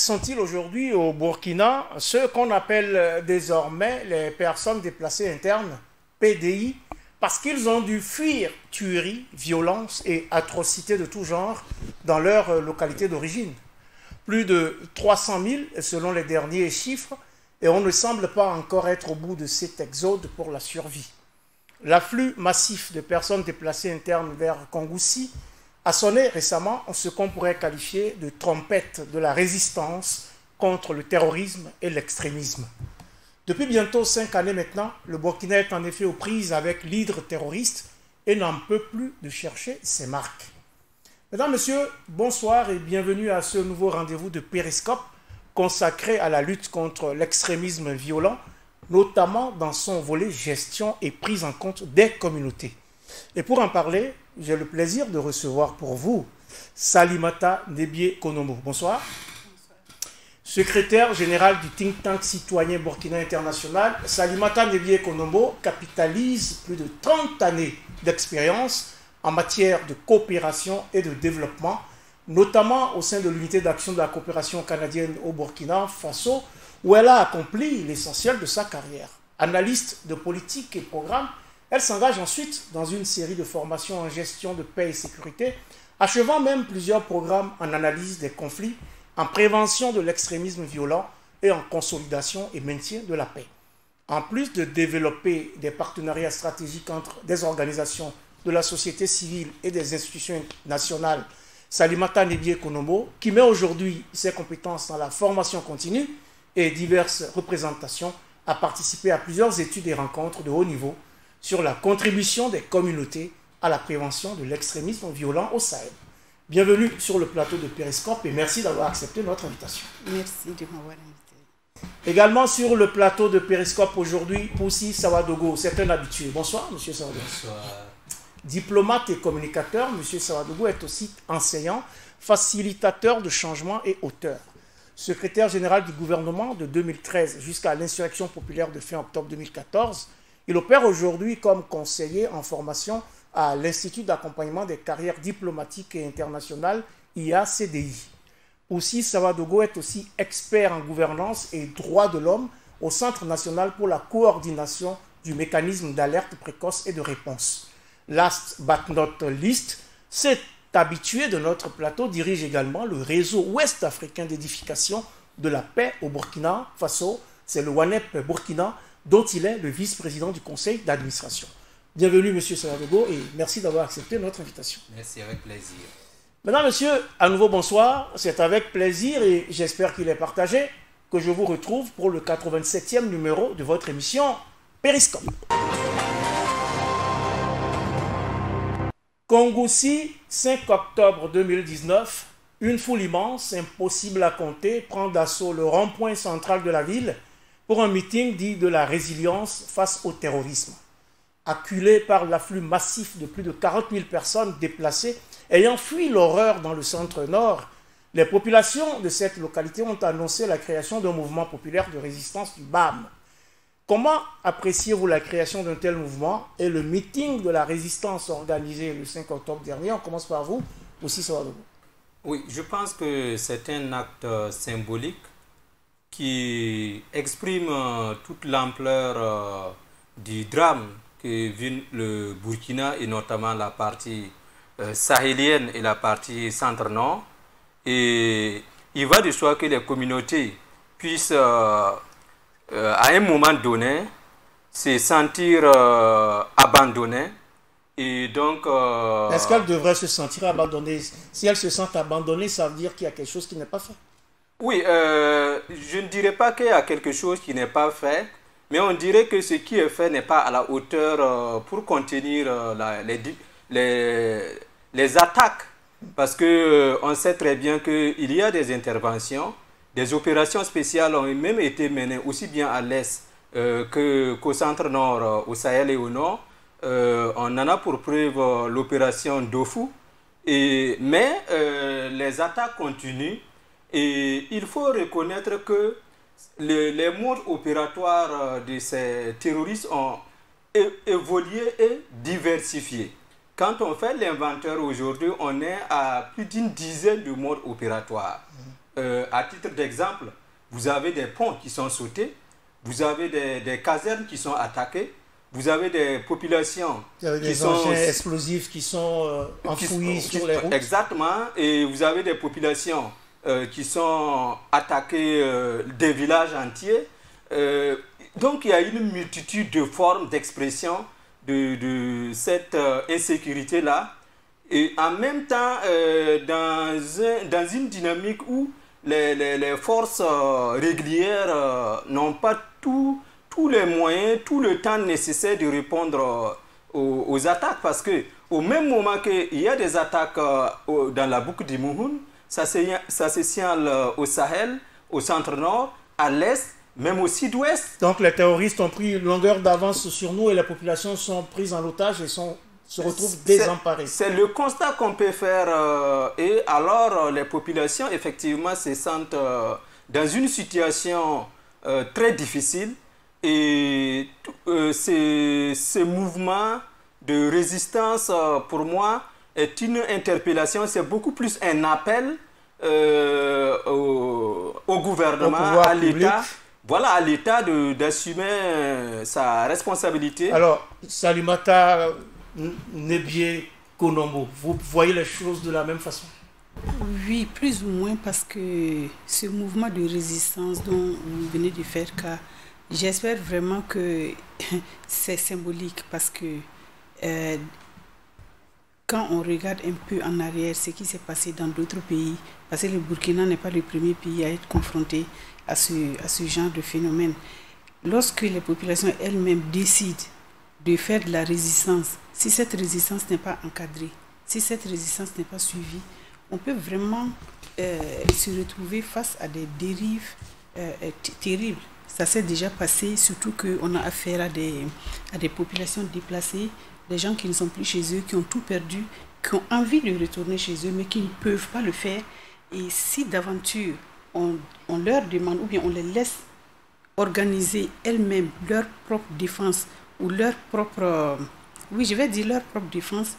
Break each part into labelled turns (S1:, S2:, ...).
S1: sont-ils aujourd'hui au Burkina ceux qu'on appelle désormais les personnes déplacées internes, PDI, parce qu'ils ont dû fuir tueries, violences et atrocités de tout genre dans leur localité d'origine? Plus de 300 000 selon les derniers chiffres, et on ne semble pas encore être au bout de cet exode pour la survie. L'afflux massif de personnes déplacées internes vers Kongoussi a sonné récemment ce qu'on pourrait qualifier de trompette de la résistance contre le terrorisme et l'extrémisme. Depuis bientôt 5 années maintenant, le Burkina est en effet aux prises avec l'hydre terroriste et n'en peut plus de chercher ses marques. Mesdames, Messieurs, bonsoir et bienvenue à ce nouveau rendez-vous de Périscope consacré à la lutte contre l'extrémisme violent, notamment dans son volet gestion et prise en compte des communautés. Et pour en parler, j'ai le plaisir de recevoir pour vous Salimata Nebie-Konombo. Bonsoir. Secrétaire général du think tank citoyen Burkina International, Salimata Nebie-Konombo capitalise plus de 30 années d'expérience en matière de coopération et de développement, notamment au sein de l'unité d'action de la coopération canadienne au Burkina Faso, où elle a accompli l'essentiel de sa carrière. Analyste de politique et programme, elle s'engage ensuite dans une série de formations en gestion de paix et sécurité, achevant même plusieurs programmes en analyse des conflits, en prévention de l'extrémisme violent et en consolidation et maintien de la paix. En plus de développer des partenariats stratégiques entre des organisations de la société civile et des institutions nationales, Salimata Nebie-Konombo, qui met aujourd'hui ses compétences dans la formation continue et diverses représentations, a participé à plusieurs études et rencontres de haut niveau sur la contribution des communautés à la prévention de l'extrémisme violent au Sahel. Bienvenue sur le plateau de Périscope et merci d'avoir accepté notre invitation.
S2: Merci de m'avoir invité.
S1: Également sur le plateau de Périscope aujourd'hui, Poussi Sawadogo, c'est un habitué. Bonsoir, monsieur Sawadogo.
S3: Bonsoir.
S1: Diplomate et communicateur, monsieur Sawadogo est aussi enseignant, facilitateur de changement et auteur. Secrétaire général du gouvernement de 2013 jusqu'à l'insurrection populaire de fin octobre 2014, il opère aujourd'hui comme conseiller en formation à l'Institut d'accompagnement des carrières diplomatiques et internationales IACDI. Poussi Sawadogo est aussi expert en gouvernance et droits de l'homme au Centre national pour la coordination du mécanisme d'alerte précoce et de réponse. Last but not least, cet habitué de notre plateau dirige également le réseau ouest-africain d'édification de la paix au Burkina Faso. C'est le WANEP Burkina, dont il est le vice-président du conseil d'administration. Bienvenue, monsieur Sawadogo, et merci d'avoir accepté notre invitation.
S3: Merci, avec plaisir.
S1: Mesdames, Messieurs, à nouveau bonsoir. C'est avec plaisir, et j'espère qu'il est partagé, que je vous retrouve pour le 87e numéro de votre émission Périscope. Kongoussi, 5 octobre 2019, une foule immense, impossible à compter, prend d'assaut le rond-point central de la ville pour un meeting dit de la résilience face au terrorisme. Acculé par l'afflux massif de plus de 40 000 personnes déplacées ayant fui l'horreur dans le centre-nord, les populations de cette localité ont annoncé la création d'un mouvement populaire de résistance du BAM. Comment appréciez-vous la création d'un tel mouvement et le meeting de la résistance organisé le 5 octobre dernier? On commence par vous, aussi Sawadogo.
S3: Oui, je pense que c'est un acte symbolique qui exprime toute l'ampleur du drame que vit le Burkina et notamment la partie sahélienne et la partie centre-nord. Et il va de soi que les communautés puissent à un moment donné se sentir abandonnées. Et donc,
S1: est-ce qu'elles devraient se sentir abandonnées? Si elles se sentent abandonnées, ça veut dire qu'il y a quelque chose qui n'est pas fait.
S3: Oui, je ne dirais pas qu'il y a quelque chose qui n'est pas fait, mais on dirait que ce qui est fait n'est pas à la hauteur pour contenir les attaques. Parce qu'on sait très bien qu'il y a des interventions, des opérations spéciales ont même été menées aussi bien à l'est qu'au centre-nord, au Sahel et au nord. On en a pour preuve l'opération Dofu. Mais les attaques continuent et il faut reconnaître que les modes opératoires de ces terroristes ont évolué et diversifié. Quand on fait l'inventaire aujourd'hui, on est à plus d'une dizaine de modes opératoires. À titre d'exemple, vous avez des ponts qui sont sautés, vous avez des casernes qui sont attaquées, vous avez des populations
S1: des engins explosifs qui sont enfouis sur les routes.
S3: Exactement, et vous avez des populations qui sont attaquées, des villages entiers. Donc il y a une multitude de formes d'expression de cette insécurité-là. Et en même temps, dans une dynamique où les forces régulières n'ont pas tous les moyens, tout le temps nécessaire de répondre aux attaques. Parce qu'au même moment qu'il y a des attaques dans la boucle du Mouhoun, ça se signale au Sahel, au centre-nord, à l'est, même au sud-ouest.
S1: Donc les terroristes ont pris longueur d'avance sur nous et les populations sont prises en otage et se retrouvent désemparées. C'est
S3: le constat qu'on peut faire. Et alors les populations, effectivement, se sentent dans une situation très difficile. Et ce mouvement de résistance, pour moi, est une interpellation. C'est beaucoup plus un appel au gouvernement, à l'État. Voilà, à l'État d'assumer sa responsabilité.
S1: Alors, Salimata Nebié Konombo, vous voyez les choses de la même façon?
S2: Oui, plus ou moins, parce que ce mouvement de résistance dont vous venez de faire cas, j'espère vraiment que c'est symbolique, parce que quand on regarde un peu en arrière ce qui s'est passé dans d'autres pays, parce que le Burkina n'est pas le premier pays à être confronté à ce genre de phénomène. Lorsque les populations elles-mêmes décident de faire de la résistance, si cette résistance n'est pas encadrée, si cette résistance n'est pas suivie, on peut vraiment se retrouver face à des dérives terribles. Ça s'est déjà passé, surtout qu'on a affaire à des populations déplacées, des gens qui ne sont plus chez eux, qui ont tout perdu, qui ont envie de retourner chez eux, mais qui ne peuvent pas le faire. Et si d'aventure, on leur demande, ou bien on les laisse organiser elles-mêmes leur propre défense, ou leur propre, leur propre défense,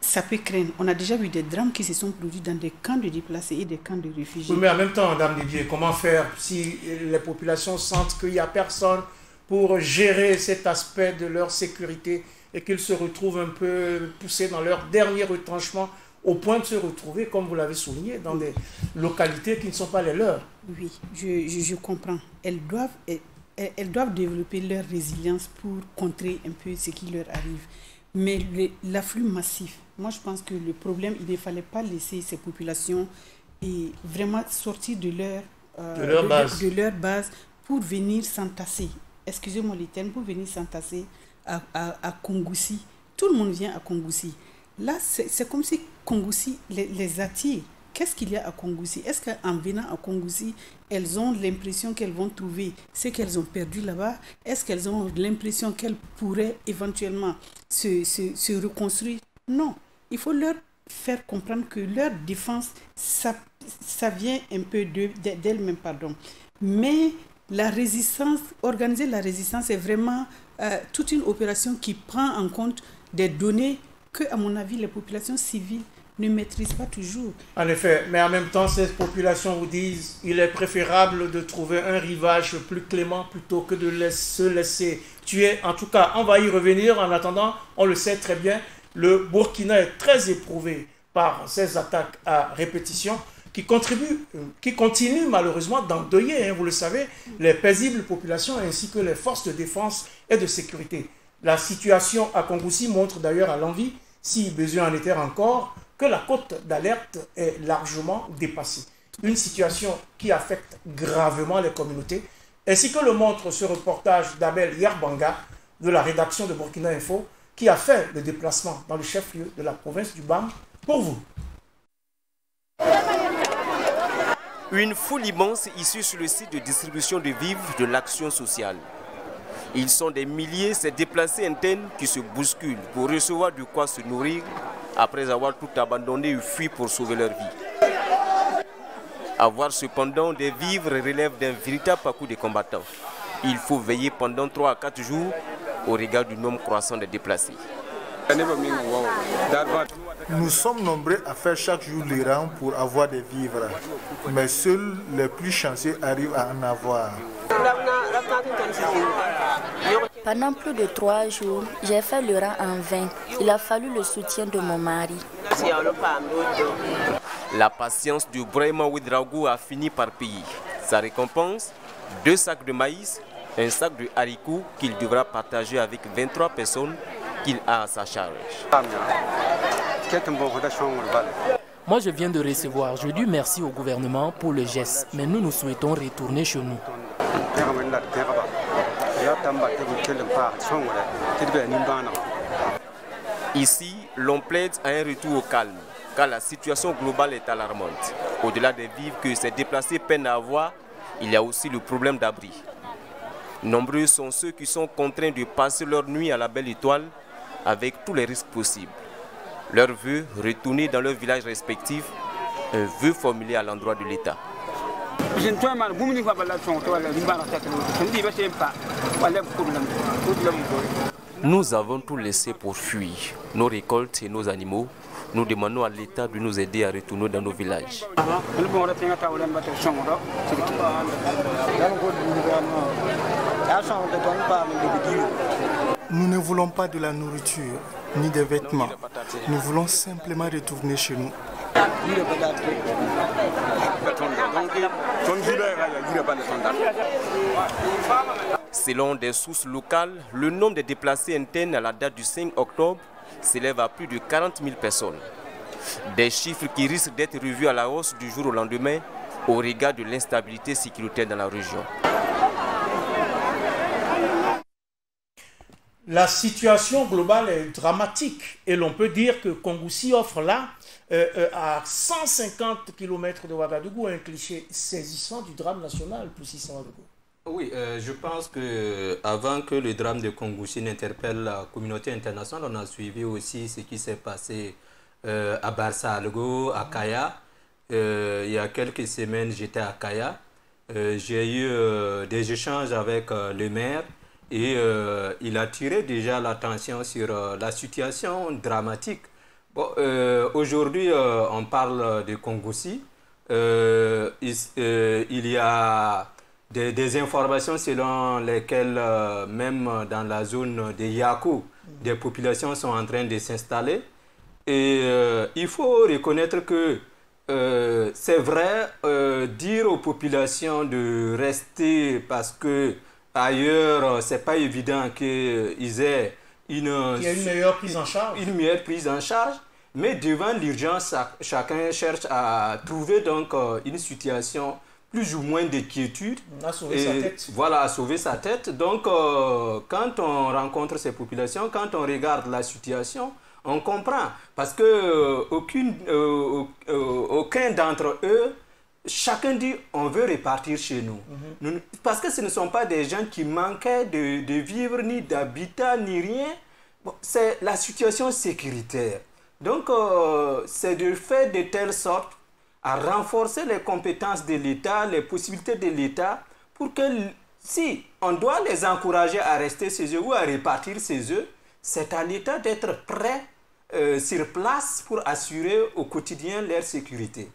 S2: ça peut craindre. On a déjà vu des drames qui se sont produits dans des camps de déplacés et des camps de réfugiés.
S1: Oui, mais en même temps, Dame Didier, comment faire si les populations sentent qu'il n'y a personne pour gérer cet aspect de leur sécurité et qu'ils se retrouvent un peu poussés dans leur dernier retranchement au point de se retrouver, comme vous l'avez souligné, dans des localités qui ne sont pas les leurs?
S2: Oui, je comprends. Elles doivent développer leur résilience pour contrer un peu ce qui leur arrive. Mais l'afflux massif, moi je pense que le problème, il ne fallait pas laisser ces populations et vraiment sortir de leur base pour venir s'entasser. Excusez-moi les termes, pour venir s'entasser à Kongoussi. Tout le monde vient à Kongoussi. Là, c'est comme si Kongoussi les attire. Qu'est-ce qu'il y a à Kongoussi? Est-ce qu'en venant à Kongoussi, elles ont l'impression qu'elles vont trouver ce qu'elles ont perdu là-bas? Est-ce qu'elles ont l'impression qu'elles pourraient éventuellement se reconstruire? Non. Il faut leur faire comprendre que leur défense, ça vient un peu d'elles-mêmes, pardon. Mais la résistance, organiser la résistance, c'est vraiment toute une opération qui prend en compte des données que, à mon avis, les populations civiles ne maîtrisent pas toujours.
S1: En effet, mais en même temps, ces populations vous disent qu'il est préférable de trouver un rivage plus clément plutôt que de se laisser tuer. En tout cas, on va y revenir. En attendant, on le sait très bien, le Burkina est très éprouvé par ces attaques à répétition qui continuent malheureusement d'endeuiller, vous le savez, les paisibles populations ainsi que les forces de défense et de sécurité. La situation à Kongoussi montre d'ailleurs à l'envi, si besoin en était encore, que la cote d'alerte est largement dépassée. Une situation qui affecte gravement les communautés, ainsi que le montre ce reportage d'Abel Yarbanga de la rédaction de Burkina Info, qui a fait le déplacement dans le chef-lieu de la province du BAM pour vous.
S4: Une foule immense issue sur le site de distribution de vivres de l'Action sociale. Ils sont des milliers, ces déplacés internes qui se bousculent pour recevoir de quoi se nourrir après avoir tout abandonné et fui pour sauver leur vie. Avoir cependant des vivres relève d'un véritable parcours des combattants. Il faut veiller pendant 3 à 4 jours au regard du nombre croissant des déplacés.
S5: Nous sommes nombreux à faire chaque jour les rangs pour avoir des vivres, mais seuls les plus chanceux arrivent à en avoir.
S6: Pendant plus de 3 jours, j'ai fait le rang en vain. Il a fallu le soutien de mon mari.
S4: La patience du Brahima Ouedraogo a fini par payer. Sa récompense, 2 sacs de maïs, un sac de haricots qu'il devra partager avec 23 personnes qu'il a à sa charge.
S7: Moi, je viens de recevoir. Je dis merci au gouvernement pour le geste, mais nous souhaitons retourner chez nous.
S4: Ici, l'on plaide à un retour au calme, car la situation globale est alarmante. Au-delà des vivres que ces déplacés peinent à avoir, il y a aussi le problème d'abri. Nombreux sont ceux qui sont contraints de passer leur nuit à la Belle Étoile avec tous les risques possibles. Leur vœu, retourner dans leur village respectif, un vœu formulé à l'endroit de l'État. Nous avons tout laissé pour fuir, nos récoltes et nos animaux. Nous demandons à l'État de nous aider à retourner dans nos villages.
S5: Nous ne voulons pas de la nourriture, ni des vêtements. Nous voulons simplement retourner chez nous.
S4: Selon des sources locales, le nombre de déplacés internes à la date du 5 octobre s'élève à plus de 40 000 personnes. Des chiffres qui risquent d'être revus à la hausse du jour au lendemain au regard de l'instabilité sécuritaire dans la région.
S1: La situation globale est dramatique et l'on peut dire que Kongoussi offre là, à 150 km de Ouagadougou, un cliché saisissant du drame national pour 600 Ouagadougou.
S3: Oui, je pense qu'avant que le drame de Kongoussi n'interpelle la communauté internationale, on a suivi aussi ce qui s'est passé à Barça Algo, à Kaya. Il y a quelques semaines, j'étais à Kaya. J'ai eu des échanges avec le maire. Et il a tiré déjà l'attention sur la situation dramatique. Bon, aujourd'hui, on parle de Kongoussi. Il y a des informations selon lesquelles, même dans la zone de Yakou, des populations sont en train de s'installer. Et il faut reconnaître que c'est vrai, dire aux populations de rester parce que ailleurs, ce n'est pas évident qu'ils aient une
S1: meilleure prise en charge.
S3: Une meilleure prise en charge. Mais devant l'urgence, chacun cherche à trouver donc une situation plus ou moins d'inquiétude.
S1: À sauver sa tête.
S3: Voilà, à sauver sa tête. Donc, quand on rencontre ces populations, quand on regarde la situation, on comprend. Parce que aucun d'entre eux, chacun dit on veut repartir chez nous. Parce que ce ne sont pas des gens qui manquaient de vivre, ni d'habitat, ni rien. Bon, c'est la situation sécuritaire. Donc, c'est de faire de telle sorte à renforcer les compétences de l'État, les possibilités de l'État, pour que si on doit les encourager à rester chez eux ou à repartir chez eux, c'est à l'État d'être prêt sur place pour assurer au quotidien leur sécurité.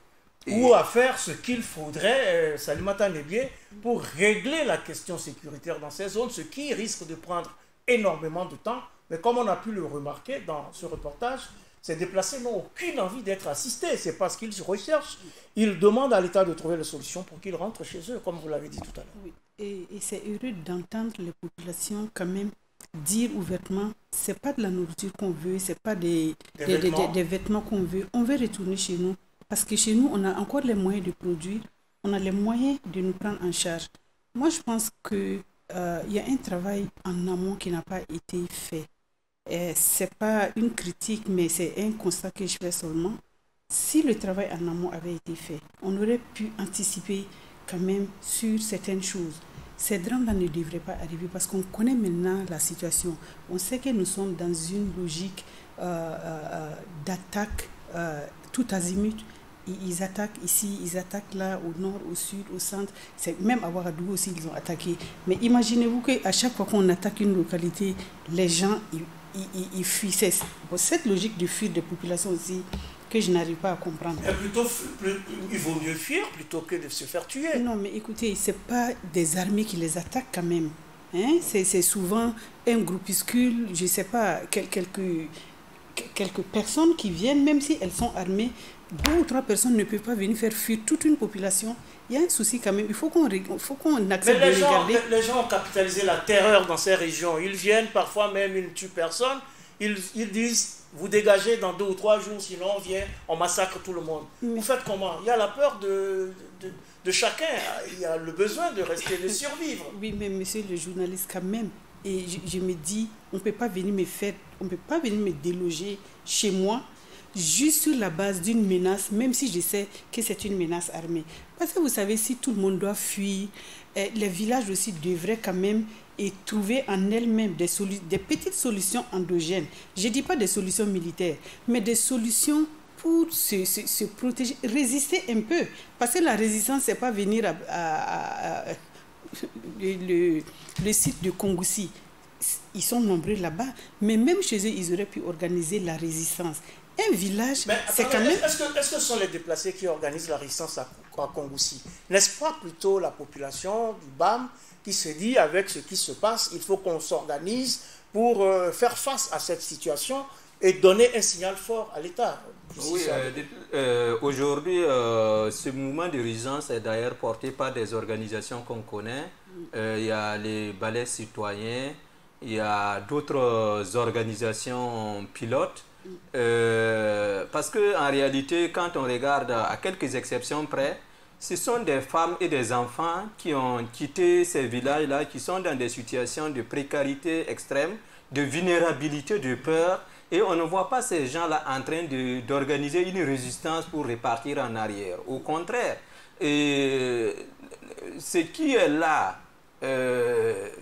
S1: Ou à faire ce qu'il faudrait, Salimata Nebié, pour régler la question sécuritaire dans ces zones, ce qui risque de prendre énormément de temps. Mais comme on a pu le remarquer dans ce reportage, ces déplacés n'ont aucune envie d'être assistés. C'est parce qu'ils se recherchent. Ils demandent à l'État de trouver la solution pour qu'ils rentrent chez eux, comme vous l'avez dit tout à l'heure.
S2: Oui. Et c'est heureux d'entendre les populations quand même dire ouvertement, c'est pas de la nourriture qu'on veut, c'est pas des vêtements qu'on veut. On veut retourner chez nous. Parce que chez nous, on a encore les moyens de produire, on a les moyens de nous prendre en charge. Moi, je pense qu'il y a un travail en amont qui n'a pas été fait. Ce n'est pas une critique, mais c'est un constat que je fais seulement. Si le travail en amont avait été fait, on aurait pu anticiper quand même sur certaines choses. Ces drames-là ne devraient pas arriver parce qu'on connaît maintenant la situation. On sait que nous sommes dans une logique d'attaque tout azimut. Ils attaquent ici, ils attaquent là, au nord, au sud, au centre. Même à Ouagadougou aussi, ils ont attaqué. Mais imaginez-vous qu'à chaque fois qu'on attaque une localité, les gens, ils fuient. C'est cette logique de fuir des populations aussi que je n'arrive pas à comprendre.
S1: Il vaut mieux fuir plutôt que de se faire tuer.
S2: Non, mais écoutez, ce n'est pas des armées qui les attaquent quand même. Hein? C'est souvent un groupuscule, je ne sais pas, quelques personnes qui viennent, même si elles sont armées. 2 ou 3 personnes ne peuvent pas venir faire fuir toute une population. Il y a un souci quand même. Il faut qu'on accepte de regarder.
S1: Les gens ont capitalisé la terreur dans ces régions. Ils viennent, parfois même, ils ne tuent personne. Ils disent, vous dégagez dans 2 ou 3 jours, sinon on vient, on massacre tout le monde. Vous faites comment? Il y a la peur de chacun. Il y a le besoin de rester, de survivre.
S2: Oui, mais monsieur le journaliste, quand même. Et je me dis, on ne peut pas venir me déloger chez moi juste sur la base d'une menace, même si je sais que c'est une menace armée. Parce que vous savez, si tout le monde doit fuir, les villages aussi devraient quand même trouver en elles-mêmes des petites solutions endogènes. Je ne dis pas des solutions militaires, mais des solutions pour se protéger, résister un peu. Parce que la résistance, ce n'est pas venir le site de Kongoussi. Ils sont nombreux là-bas, mais même chez eux, ils auraient pu organiser la résistance. Un village, c'est quand même...
S1: Est-ce que ce sont les déplacés qui organisent la résistance à Kongoussi? N'est-ce pas plutôt la population du BAM qui se dit, avec ce qui se passe, il faut qu'on s'organise pour faire face à cette situation et donner un signal fort à l'État?
S3: Oui, aujourd'hui, ce mouvement de résistance est d'ailleurs porté par des organisations qu'on connaît. Il y a les balais citoyens, il y a d'autres organisations pilotes. Parce qu'en réalité, quand on regarde à quelques exceptions près, ce sont des femmes et des enfants qui ont quitté ces villages-là, qui sont dans des situations de précarité extrême, de vulnérabilité, de peur, et on ne voit pas ces gens-là en train d'organiser une résistance pour repartir en arrière. Au contraire, ce qui est là,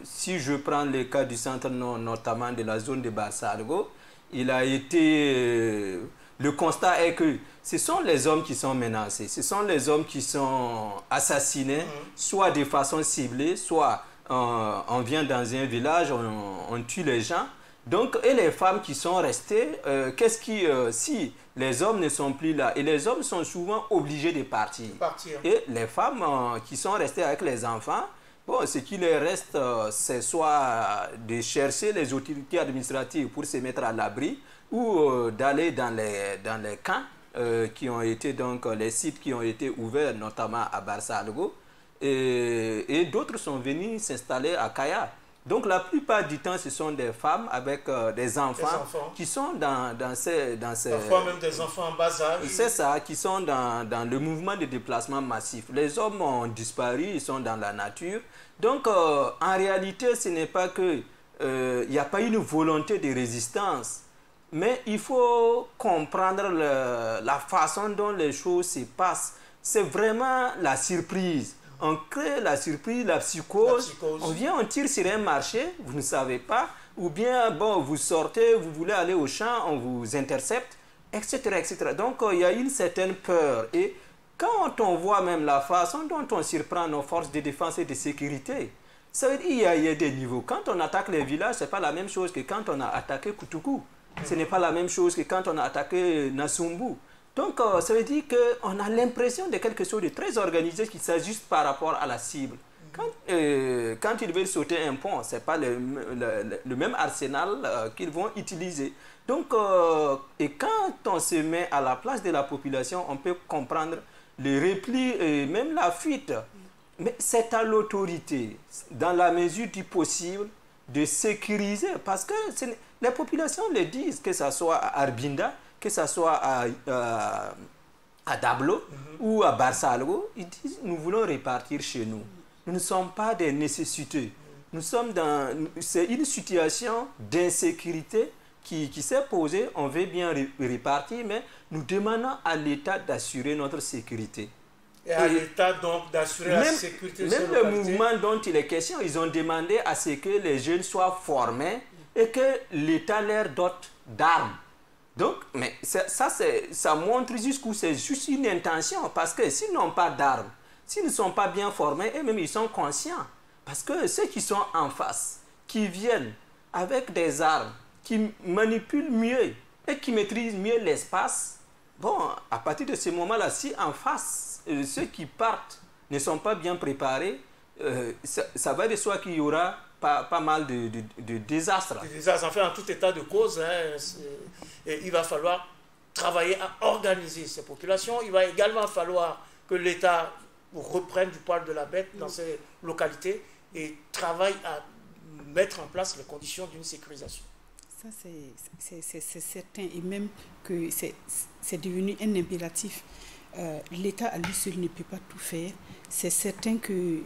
S3: si je prends le cas du centre nord, notamment de la zone de Barsalgo, il a été... le constat est que ce sont les hommes qui sont menacés, ce sont les hommes qui sont assassinés, soit de façon ciblée, soit on vient dans un village, on tue les gens. Donc, et les femmes qui sont restées, si les hommes ne sont plus là, et les hommes sont souvent obligés de partir. Et les femmes qui sont restées avec les enfants, bon, ce qui leur reste, c'est soit de chercher les autorités administratives pour se mettre à l'abri ou d'aller dans les camps qui ont été, donc les sites qui ont été ouverts, notamment à Barsalgo. Et d'autres sont venus s'installer à Kaya. Donc la plupart du temps, ce sont des femmes avec des enfants qui sont dans ces...
S1: Parfois même des enfants en bas âge.
S3: C'est ça, qui sont dans le mouvement de déplacement massif. Les hommes ont disparu, ils sont dans la nature. Donc en réalité, ce n'est pas que il n'y a pas une volonté de résistance, mais il faut comprendre la façon dont les choses se passent. C'est vraiment la surprise. On crée la surprise, la psychose. On vient, on tire sur un marché, vous ne savez pas. Ou bien, bon, vous sortez, vous voulez aller au champ, on vous intercepte, etc. etc. Donc, il y a une certaine peur. Et quand on voit même la façon dont on surprend nos forces de défense et de sécurité, ça veut dire qu'il y a des niveaux. Quand on attaque les villages, ce n'est pas la même chose que quand on a attaqué Koutoukou. Ce n'est pas la même chose que quand on a attaqué Nassumbu. Donc, ça veut dire qu'on a l'impression de quelque chose de très organisé qui s'ajuste par rapport à la cible. Quand ils veulent sauter un pont, ce n'est pas le même arsenal qu'ils vont utiliser. Donc, et quand on se met à la place de la population, on peut comprendre le repli et même la fuite. Mais c'est à l'autorité, dans la mesure du possible, de sécuriser. Parce que les populations le disent, que ce soit à Arbinda, que ce soit à Dablo ou à Barsalgo, ils disent nous voulons repartir chez nous. Nous ne sommes pas des nécessités. Nous sommes c'est une situation d'insécurité qui s'est posée. On veut bien repartir, mais nous demandons à l'État d'assurer notre sécurité.
S1: Et à l'État donc d'assurer la sécurité.
S3: Même le mouvement dont il est question, ils ont demandé à ce que les jeunes soient formés et que l'État leur dote d'armes. Donc, mais ça montre jusqu'où c'est juste une intention. Parce que s'ils n'ont pas d'armes, s'ils ne sont pas bien formés, eux-mêmes ils sont conscients. Parce que ceux qui sont en face, qui viennent avec des armes, qui manipulent mieux et qui maîtrisent mieux l'espace, bon, à partir de ce moment-là, si en face, ceux qui partent ne sont pas bien préparés, ça va de soi qu'il y aura pas mal de désastres.
S1: Des désastres, enfin, en tout état de cause, il va falloir travailler à organiser ces populations. Il va également falloir que l'État reprenne du poil de la bête dans ces localités et travaille à mettre en place les conditions d'une sécurisation.
S2: Ça, c'est certain, et même que c'est devenu un impératif. L'État à lui seul ne peut pas tout faire. C'est certain que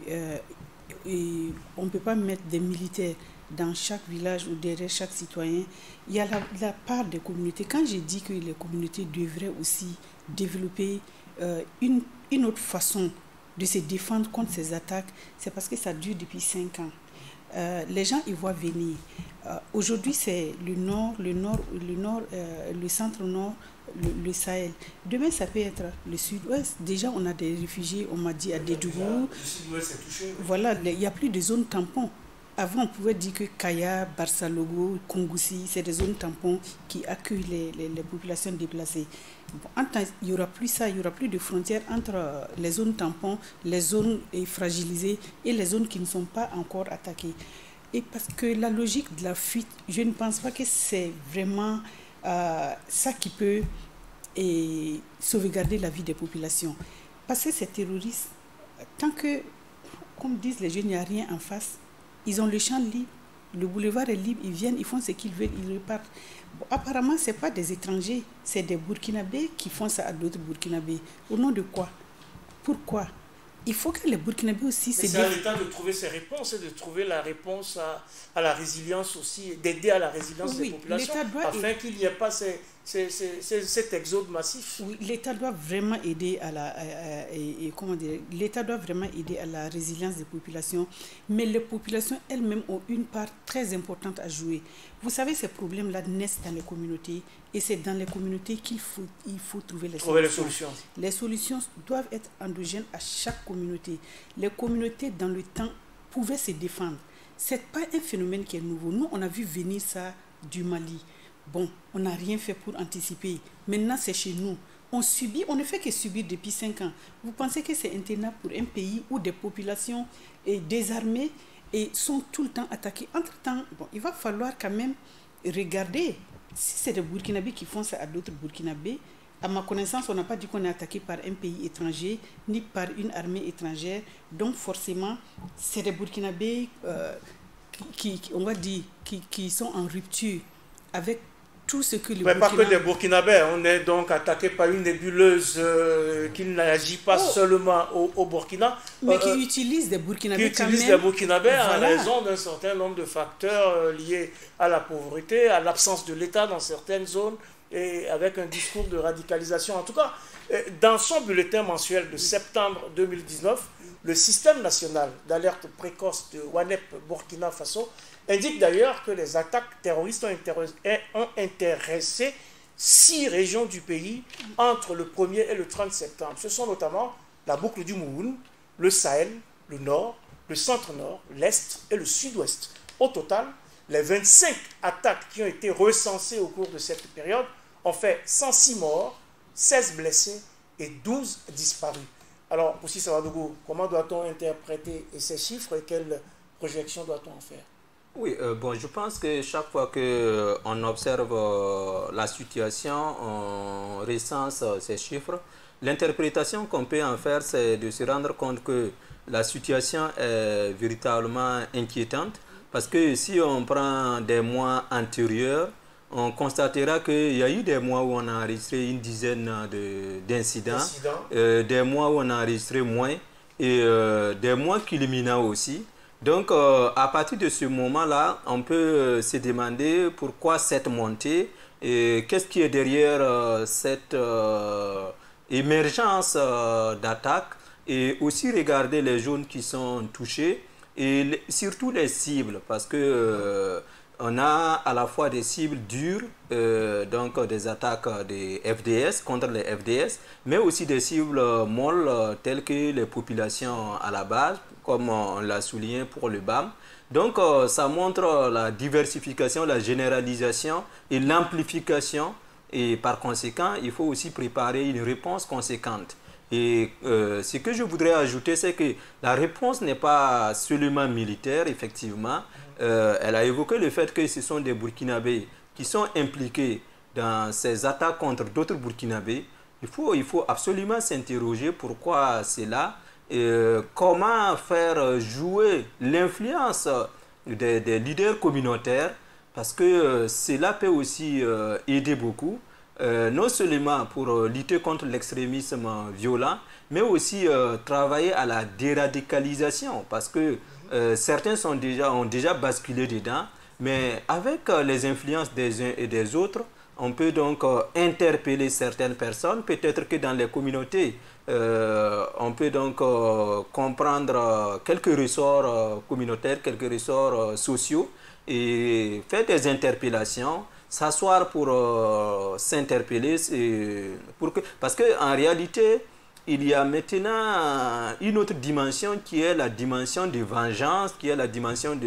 S2: on ne peut pas mettre des militaires dans chaque village ou derrière chaque citoyen. Il y a la part des communautés. Quand j'ai dit que les communautés devraient aussi développer une autre façon de se défendre contre ces attaques, c'est parce que ça dure depuis 5 ans. Les gens y voient venir. Aujourd'hui, c'est le nord, le centre-nord, le Sahel. Demain, ça peut être le sud-ouest. Déjà, on a des réfugiés, on m'a dit, à Dédougou.
S1: Le sud-ouest est touché.
S2: Voilà, il n'y a plus de zones tampons. Avant, on pouvait dire que Kaya, Barsalogo, Kongoussi, c'est des zones tampons qui accueillent les populations déplacées. Bon, il n'y aura plus ça, il n'y aura plus de frontières entre les zones tampons, les zones fragilisées et les zones qui ne sont pas encore attaquées. Et parce que la logique de la fuite, je ne pense pas que c'est vraiment ça qui peut sauvegarder la vie des populations. Parce que ces terroristes, tant que, comme disent les jeunes, il n'y a rien en face, ils ont le champ libre, le boulevard est libre, ils viennent, ils font ce qu'ils veulent, ils repartent. Bon, apparemment, ce n'est pas des étrangers, c'est des Burkinabés qui font ça à d'autres Burkinabés. Au nom de quoi? Pourquoi? Il faut que les Burkinabés aussi...
S1: C'est à l'État de trouver ses réponses et de trouver la réponse à la résilience aussi, d'aider à la résilience des populations, afin qu'il n'y ait pas cet exode massif.
S2: Oui, l'État doit vraiment aider à l'État doit vraiment aider à la résilience des populations, mais les populations elles-mêmes ont une part très importante à jouer. Vous savez, ces problèmes-là naissent dans les communautés, et c'est dans les communautés qu'il faut trouver les solutions. Les solutions doivent être endogènes à chaque communauté. Les communautés, dans le temps, pouvaient se défendre. Ce n'est pas un phénomène qui est nouveau. Nous, on a vu venir ça du Mali. Bon, on n'a rien fait pour anticiper. Maintenant, c'est chez nous. On subit, on ne fait que subir depuis 5 ans. Vous pensez que c'est intenable pour un pays où des populations désarmées et sont tout le temps attaquées? Entre-temps, bon, il va falloir quand même regarder. Si c'est des Burkinabés qui font ça à d'autres Burkinabés, à ma connaissance, on n'a pas dit qu'on est attaqué par un pays étranger, ni par une armée étrangère. Donc forcément, c'est des Burkinabés on va dire, qui sont en rupture avec tout ce que le
S1: Burkina... pas que des Burkinabés, on est donc attaqué par une nébuleuse qui n'agit pas seulement au Burkina.
S2: Mais qui utilise des Burkinabés
S1: voilà, en raison d'un certain nombre de facteurs liés à la pauvreté, à l'absence de l'État dans certaines zones, et avec un discours de radicalisation. En tout cas, dans son bulletin mensuel de septembre 2019, le système national d'alerte précoce de WANEP Burkina Faso indique d'ailleurs que les attaques terroristes ont intéressé 6 régions du pays entre le 1er et le 30 septembre. Ce sont notamment la boucle du Mouhoun, le Sahel, le Nord, le Centre-Nord, l'Est et le Sud-Ouest. Au total, les 25 attaques qui ont été recensées au cours de cette période ont fait 106 morts, 16 blessés et 12 disparus. Alors, aussi Savadougou, comment doit-on interpréter ces chiffres et quelles projections doit-on en faire?
S3: Oui, bon, je pense que chaque fois qu'on observe la situation, on recense ces chiffres, l'interprétation qu'on peut en faire, c'est de se rendre compte que la situation est véritablement inquiétante, parce que si on prend des mois antérieurs, on constatera qu'il y a eu des mois où on a enregistré une dizaine d'incidents, des mois où on a enregistré moins, et des mois culminants aussi. Donc, à partir de ce moment-là, on peut se demander pourquoi cette montée et qu'est-ce qui est derrière cette émergence d'attaques, et aussi regarder les zones qui sont touchées et surtout les cibles, parce que on a à la fois des cibles dures, donc des attaques des FDS contre les FDS, mais aussi des cibles molles telles que les populations à la base, comme on l'a souligné pour le BAM. Donc, ça montre la diversification, la généralisation et l'amplification. Et par conséquent, il faut aussi préparer une réponse conséquente. Et ce que je voudrais ajouter, c'est que la réponse n'est pas seulement militaire, effectivement. Elle a évoqué le fait que ce sont des Burkinabés qui sont impliqués dans ces attaques contre d'autres Burkinabés. Il faut absolument s'interroger pourquoi c'est là. Comment faire jouer l'influence des leaders communautaires, parce que cela peut aussi aider beaucoup, non seulement pour lutter contre l'extrémisme violent, mais aussi travailler à la déradicalisation, parce que certains ont déjà basculé dedans, mais avec les influences des uns et des autres, on peut donc interpeller certaines personnes, peut-être que dans les communautés, on peut donc comprendre quelques ressorts communautaires, quelques ressorts sociaux et faire des interpellations, s'asseoir pour s'interpeller, parce qu'en réalité, il y a maintenant une autre dimension qui est la dimension de vengeance, qui est la dimension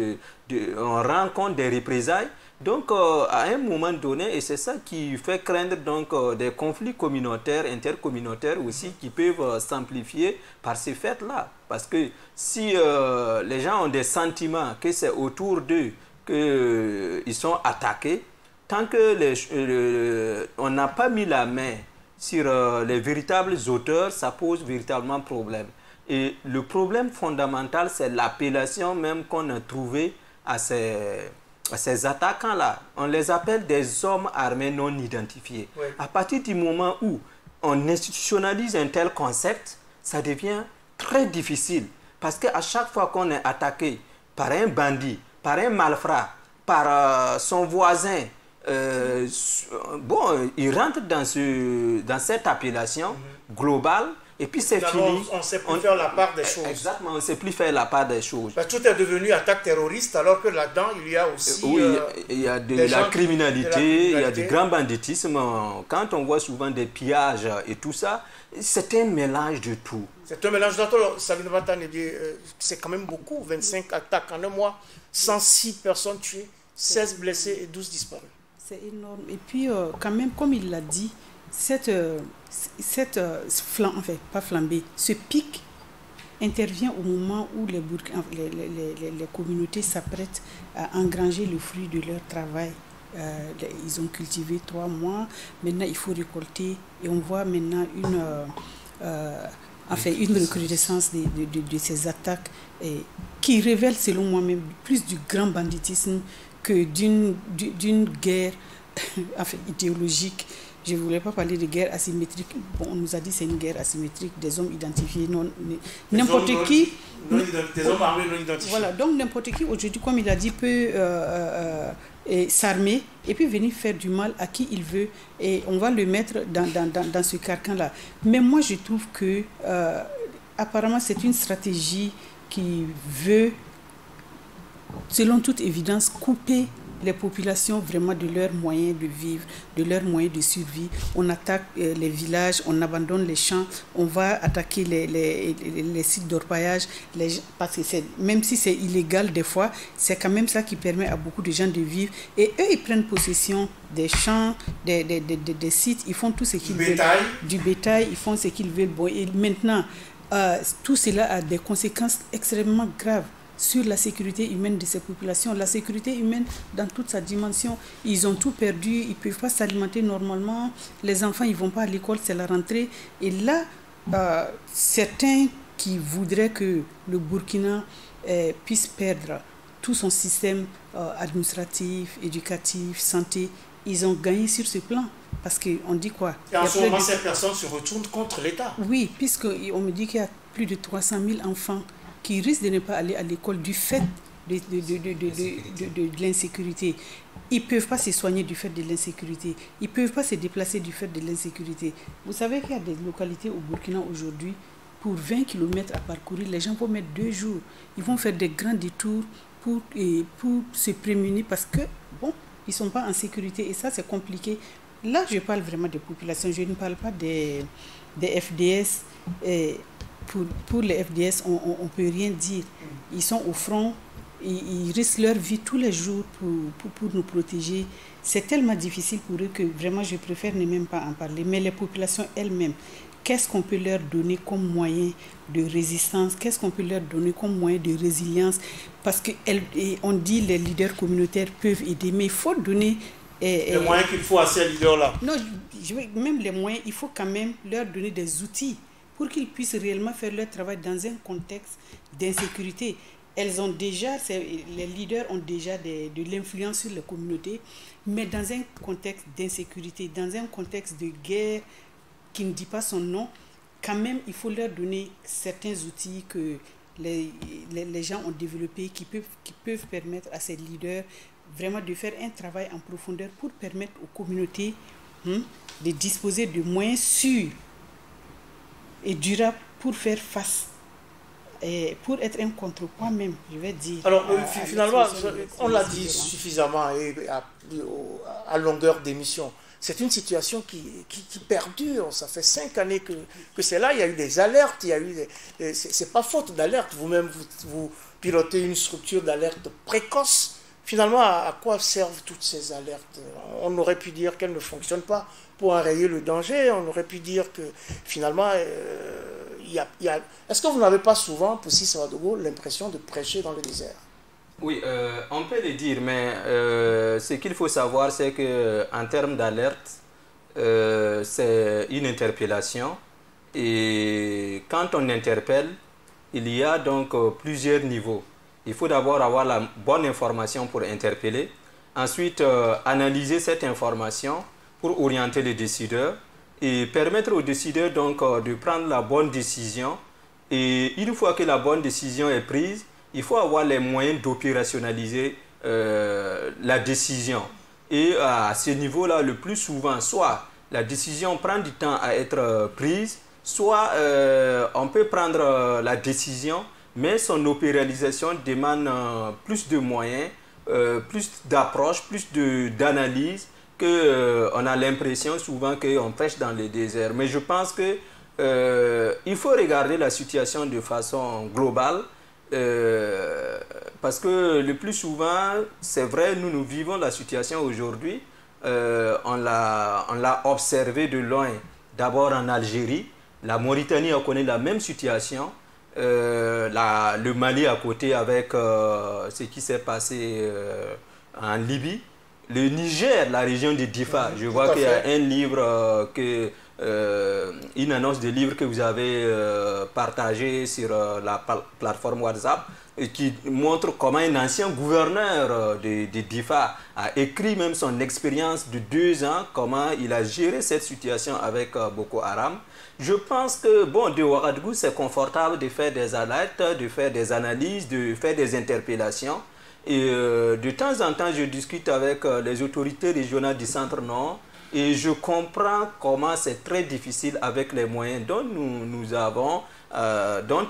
S3: on rend compte des représailles. Donc, à un moment donné, et c'est ça qui fait craindre donc, des conflits communautaires, intercommunautaires aussi, qui peuvent s'amplifier par ces faits-là. Parce que si les gens ont des sentiments que c'est autour d'eux qu'ils sont attaqués, tant que on n'a pas mis la main sur les véritables auteurs, ça pose véritablement problème. Et le problème fondamental, c'est l'appellation même qu'on a trouvée à ces attaquants-là. On les appelle des hommes armés non identifiés. Oui. À partir du moment où on institutionnalise un tel concept, ça devient très difficile. Parce qu'à chaque fois qu'on est attaqué par un bandit, par un malfrat, par son voisin, il rentre dans cette appellation globale. Et puis c'est fini.
S1: On ne sait plus faire la part des choses.
S3: Exactement, on ne sait plus faire la part des choses.
S1: Ben, tout est devenu attaque terroriste, alors que là-dedans, il y a aussi...
S3: Oui, il y a de la criminalité, il y a du grand banditisme. Quand on voit souvent des pillages et tout ça, c'est un mélange de tout.
S1: C'est un mélange de tout. C'est quand même beaucoup, 25 attaques en un mois, 106 personnes tuées, 16 blessés et 12 disparus.
S2: C'est énorme. Et puis, quand même, comme il l'a dit, cette ce pic intervient au moment où les communautés s'apprêtent à engranger le fruit de leur travail. Ils ont cultivé 3 mois, maintenant il faut récolter et on voit maintenant une recrudescence de ces attaques qui révèlent selon moi même plus du grand banditisme que d'une guerre idéologique. Je ne voulais pas parler de guerre asymétrique. Bon, on nous a dit que c'est une guerre asymétrique, des hommes identifiés, n'importe qui.
S1: Des hommes armés non identifiés.
S2: Voilà, donc n'importe qui, aujourd'hui, comme il a dit, peut s'armer et puis venir faire du mal à qui il veut. Et on va le mettre dans ce carcan-là. Mais moi, je trouve que, apparemment, c'est une stratégie qui veut, selon toute évidence, couper les populations vraiment de leurs moyens de vivre, de leurs moyens de survie. On attaque les villages, on abandonne les champs, on va attaquer les sites d'orpaillage, parce que même si c'est illégal des fois, c'est quand même ça qui permet à beaucoup de gens de vivre. Et eux, ils prennent possession des champs, des sites, ils font tout ce qu'ils veulent. Du bétail, ils font ce qu'ils veulent. Bon, et maintenant, tout cela a des conséquences extrêmement graves sur la sécurité humaine de ces populations. La sécurité humaine dans toute sa dimension, ils ont tout perdu, ils ne peuvent pas s'alimenter normalement, les enfants ils ne vont pas à l'école, c'est la rentrée. Et là, certains qui voudraient que le Burkina puisse perdre tout son système administratif, éducatif, santé, ils ont gagné sur ce plan. Parce qu'on dit quoi?
S1: Et en ce moment, ces personnes se retournent contre l'État.
S2: Oui, puisqu'on me dit qu'il y a plus de 300 000 enfants qui risquent de ne pas aller à l'école du fait de l'insécurité. Ils ne peuvent pas se soigner du fait de l'insécurité. Ils ne peuvent pas se déplacer du fait de l'insécurité. Vous savez qu'il y a des localités au Burkina aujourd'hui, pour 20 km à parcourir, les gens vont mettre 2 jours. Ils vont faire des grands détours pour se prémunir parce que, bon, ils ne sont pas en sécurité. Et ça, c'est compliqué. Là, je parle vraiment des populations. Je ne parle pas des FDS. Pour les FDS, on ne peut rien dire. Ils sont au front ils risquent leur vie tous les jours pour nous protéger. C'est tellement difficile pour eux que vraiment je préfère ne même pas en parler. Mais les populations elles-mêmes, qu'est-ce qu'on peut leur donner comme moyen de résistance? Qu'est-ce qu'on peut leur donner comme moyen de résilience? Parce qu'on dit que les leaders communautaires peuvent aider, mais il faut donner...
S1: les moyens qu'il faut à ces leaders-là.
S2: Non, même les moyens, il faut quand même leur donner des outils pour qu'ils puissent réellement faire leur travail dans un contexte d'insécurité. Les leaders ont déjà de l'influence sur les communautés, mais dans un contexte d'insécurité, dans un contexte de guerre qui ne dit pas son nom, quand même, il faut leur donner certains outils que les gens ont développés qui peuvent permettre à ces leaders vraiment de faire un travail en profondeur pour permettre aux communautés de disposer de moyens sûrs et durables pour faire face, et pour être un contrepoids même, je vais dire.
S1: Alors, finalement, on l'a dit suffisamment et à longueur d'émission. C'est une situation qui perdure. Ça fait 5 années que c'est là. Il y a eu des alertes. C'est pas faute d'alerte. Vous-même, vous pilotez une structure d'alerte précoce. Finalement, à quoi servent toutes ces alertes? On aurait pu dire qu'elles ne fonctionnent pas pour enrayer le danger. On aurait pu dire que finalement, est-ce que vous n'avez pas souvent, pour Poussy Ouagadougou, l'impression de prêcher dans le désert?
S3: Oui, on peut le dire, mais ce qu'il faut savoir, c'est qu'en termes d'alerte, c'est une interpellation. Et quand on interpelle, il y a donc plusieurs niveaux. Il faut d'abord avoir la bonne information pour interpeller. Ensuite, analyser cette information pour orienter les décideurs et permettre aux décideurs donc, de prendre la bonne décision. Et une fois que la bonne décision est prise, il faut avoir les moyens d'opérationnaliser la décision. Et à ce niveau-là, le plus souvent, soit la décision prend du temps à être prise, soit on peut prendre la décision, mais son opéralisation demande plus de moyens, plus d'approche, plus d'analyse, qu'on a l'impression souvent qu'on pêche dans le désert. Mais je pense qu'il faut regarder la situation de façon globale, parce que le plus souvent, c'est vrai, nous vivons la situation aujourd'hui, on l'a observé de loin, d'abord en Algérie, la Mauritanie a connu la même situation, le Mali à côté avec ce qui s'est passé en Libye, le Niger, la région de Difa. Je vois qu'il y a un livre, une annonce de livre que vous avez partagé sur la plateforme WhatsApp et qui montre comment un ancien gouverneur de Difa a écrit même son expérience de 2 ans, comment il a géré cette situation avec Boko Haram. Je pense que, bon, de Ouagadougou, c'est confortable de faire des alertes, de faire des analyses, de faire des interpellations. Et de temps en temps, je discute avec les autorités régionales du Centre-Nord et je comprends comment c'est très difficile avec les moyens dont nous avons, dont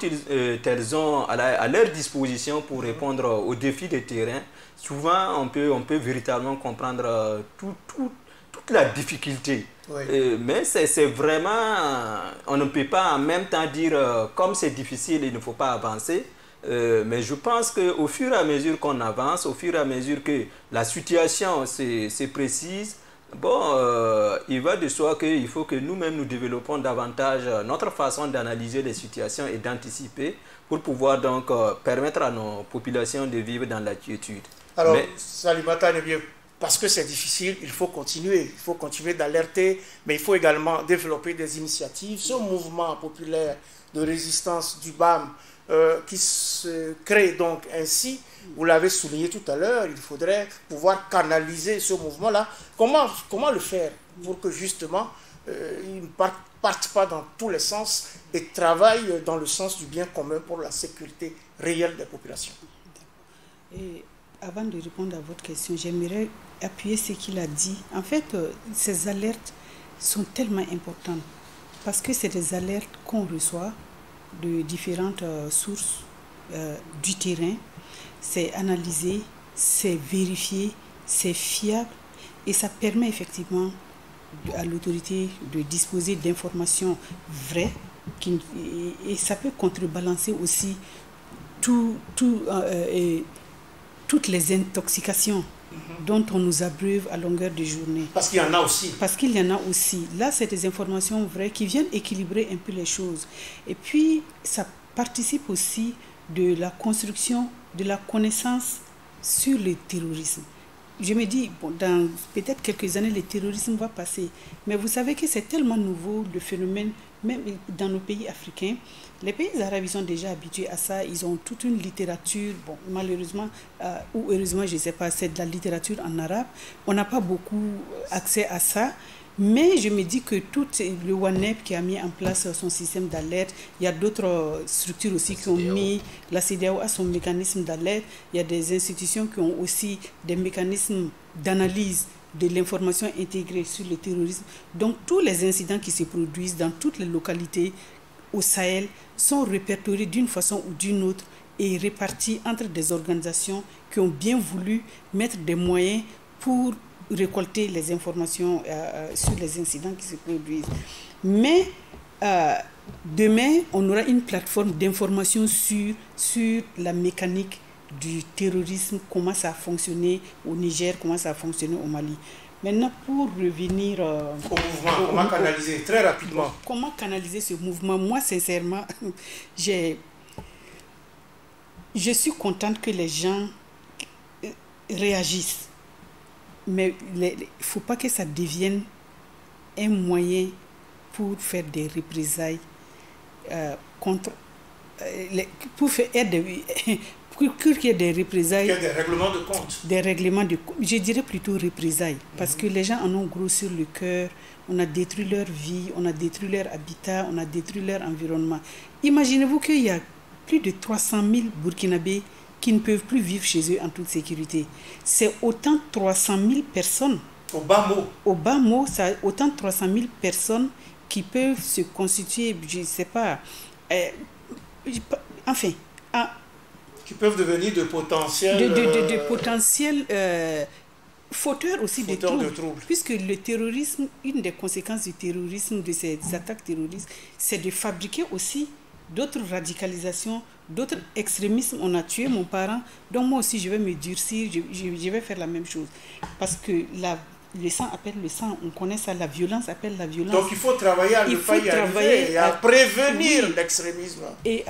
S3: elles ont à leur disposition pour répondre aux défis de terrain. Souvent, on peut véritablement comprendre toute la difficulté. Oui. Mais c'est vraiment, on ne peut pas en même temps dire comme c'est difficile, il ne faut pas avancer. Mais je pense qu'au fur et à mesure qu'on avance, au fur et à mesure que la situation se précise, bon, il va de soi qu'il faut que nous-mêmes nous développons davantage notre façon d'analyser les situations et d'anticiper pour pouvoir donc permettre à nos populations de vivre dans la quiétude.
S1: Alors, Salimata Nebié, parce que c'est difficile, il faut continuer d'alerter, mais il faut également développer des initiatives. Ce mouvement populaire de résistance du BAM qui se crée donc ainsi, vous l'avez souligné tout à l'heure, il faudrait pouvoir canaliser ce mouvement-là. Comment le faire pour que justement il ne parte pas dans tous les sens et travaille dans le sens du bien commun pour la sécurité réelle des populations?
S2: Et avant de répondre à votre question, j'aimerais appuyer ce qu'il a dit. En fait, ces alertes sont tellement importantes parce que c'est des alertes qu'on reçoit de différentes sources du terrain. C'est analysé, c'est vérifié, c'est fiable et ça permet effectivement à l'autorité de disposer d'informations vraies et ça peut contrebalancer aussi toutes les intoxications dont on nous abreuve à longueur de journée.
S1: Parce qu'il y en a aussi.
S2: Parce qu'il y en a aussi. Là, c'est des informations vraies qui viennent équilibrer un peu les choses. Et puis, ça participe aussi de la construction de la connaissance sur le terrorisme. Je me dis, bon, dans peut-être quelques années, le terrorisme va passer. Mais vous savez que c'est tellement nouveau, le phénomène, même dans nos pays africains. Les pays arabes, ils sont déjà habitués à ça. Ils ont toute une littérature, bon, malheureusement, ou heureusement, je ne sais pas, c'est de la littérature en arabe. On n'a pas beaucoup accès à ça. Mais je me dis que tout le ONEP qui a mis en place son système d'alerte, il y a d'autres structures aussi qui ont mis, la CEDEAO a son mécanisme d'alerte, il y a des institutions qui ont aussi des mécanismes d'analyse de l'information intégrée sur le terrorisme. Donc tous les incidents qui se produisent dans toutes les localités au Sahel sont répertoriés d'une façon ou d'une autre et répartis entre des organisations qui ont bien voulu mettre des moyens pour récolter les informations sur les incidents qui se produisent. Mais demain, on aura une plateforme d'information sur la mécanique du terrorisme, comment ça a fonctionné au Niger, comment ça a fonctionné au Mali. Maintenant, pour revenir
S1: au mouvement, comment canaliser très rapidement.
S2: Comment canaliser ce mouvement? Moi, sincèrement, je suis contente que les gens réagissent. Mais il ne faut pas que ça devienne un moyen pour faire des représailles contre... pour faire qu'il y ait des représailles...
S1: Il y a des règlements de compte.
S2: Des règlements de compte. Je dirais plutôt représailles. Parce que les gens en ont gros sur le cœur. On a détruit leur vie, on a détruit leur habitat, on a détruit leur environnement. Imaginez-vous qu'il y a plus de 300 000 Burkinabés qui ne peuvent plus vivre chez eux en toute sécurité. C'est autant 300 000 personnes.
S1: Au bas mot.
S2: Au bas mot, c'est autant 300 000 personnes qui peuvent se constituer, je ne sais pas, enfin...
S1: qui peuvent devenir de potentiels...
S2: De potentiels fauteurs aussi de troubles. Puisque le terrorisme, une des conséquences du terrorisme, de ces attaques terroristes, c'est de fabriquer aussi d'autres radicalisations, d'autres extrémismes. On a tué mon parent, donc moi aussi je vais me durcir, je vais faire la même chose. Parce que le sang appelle le sang, on connaît ça, la violence appelle la violence.
S1: Donc il faut travailler à ne pas y arriver et à prévenir l'extrémisme. Et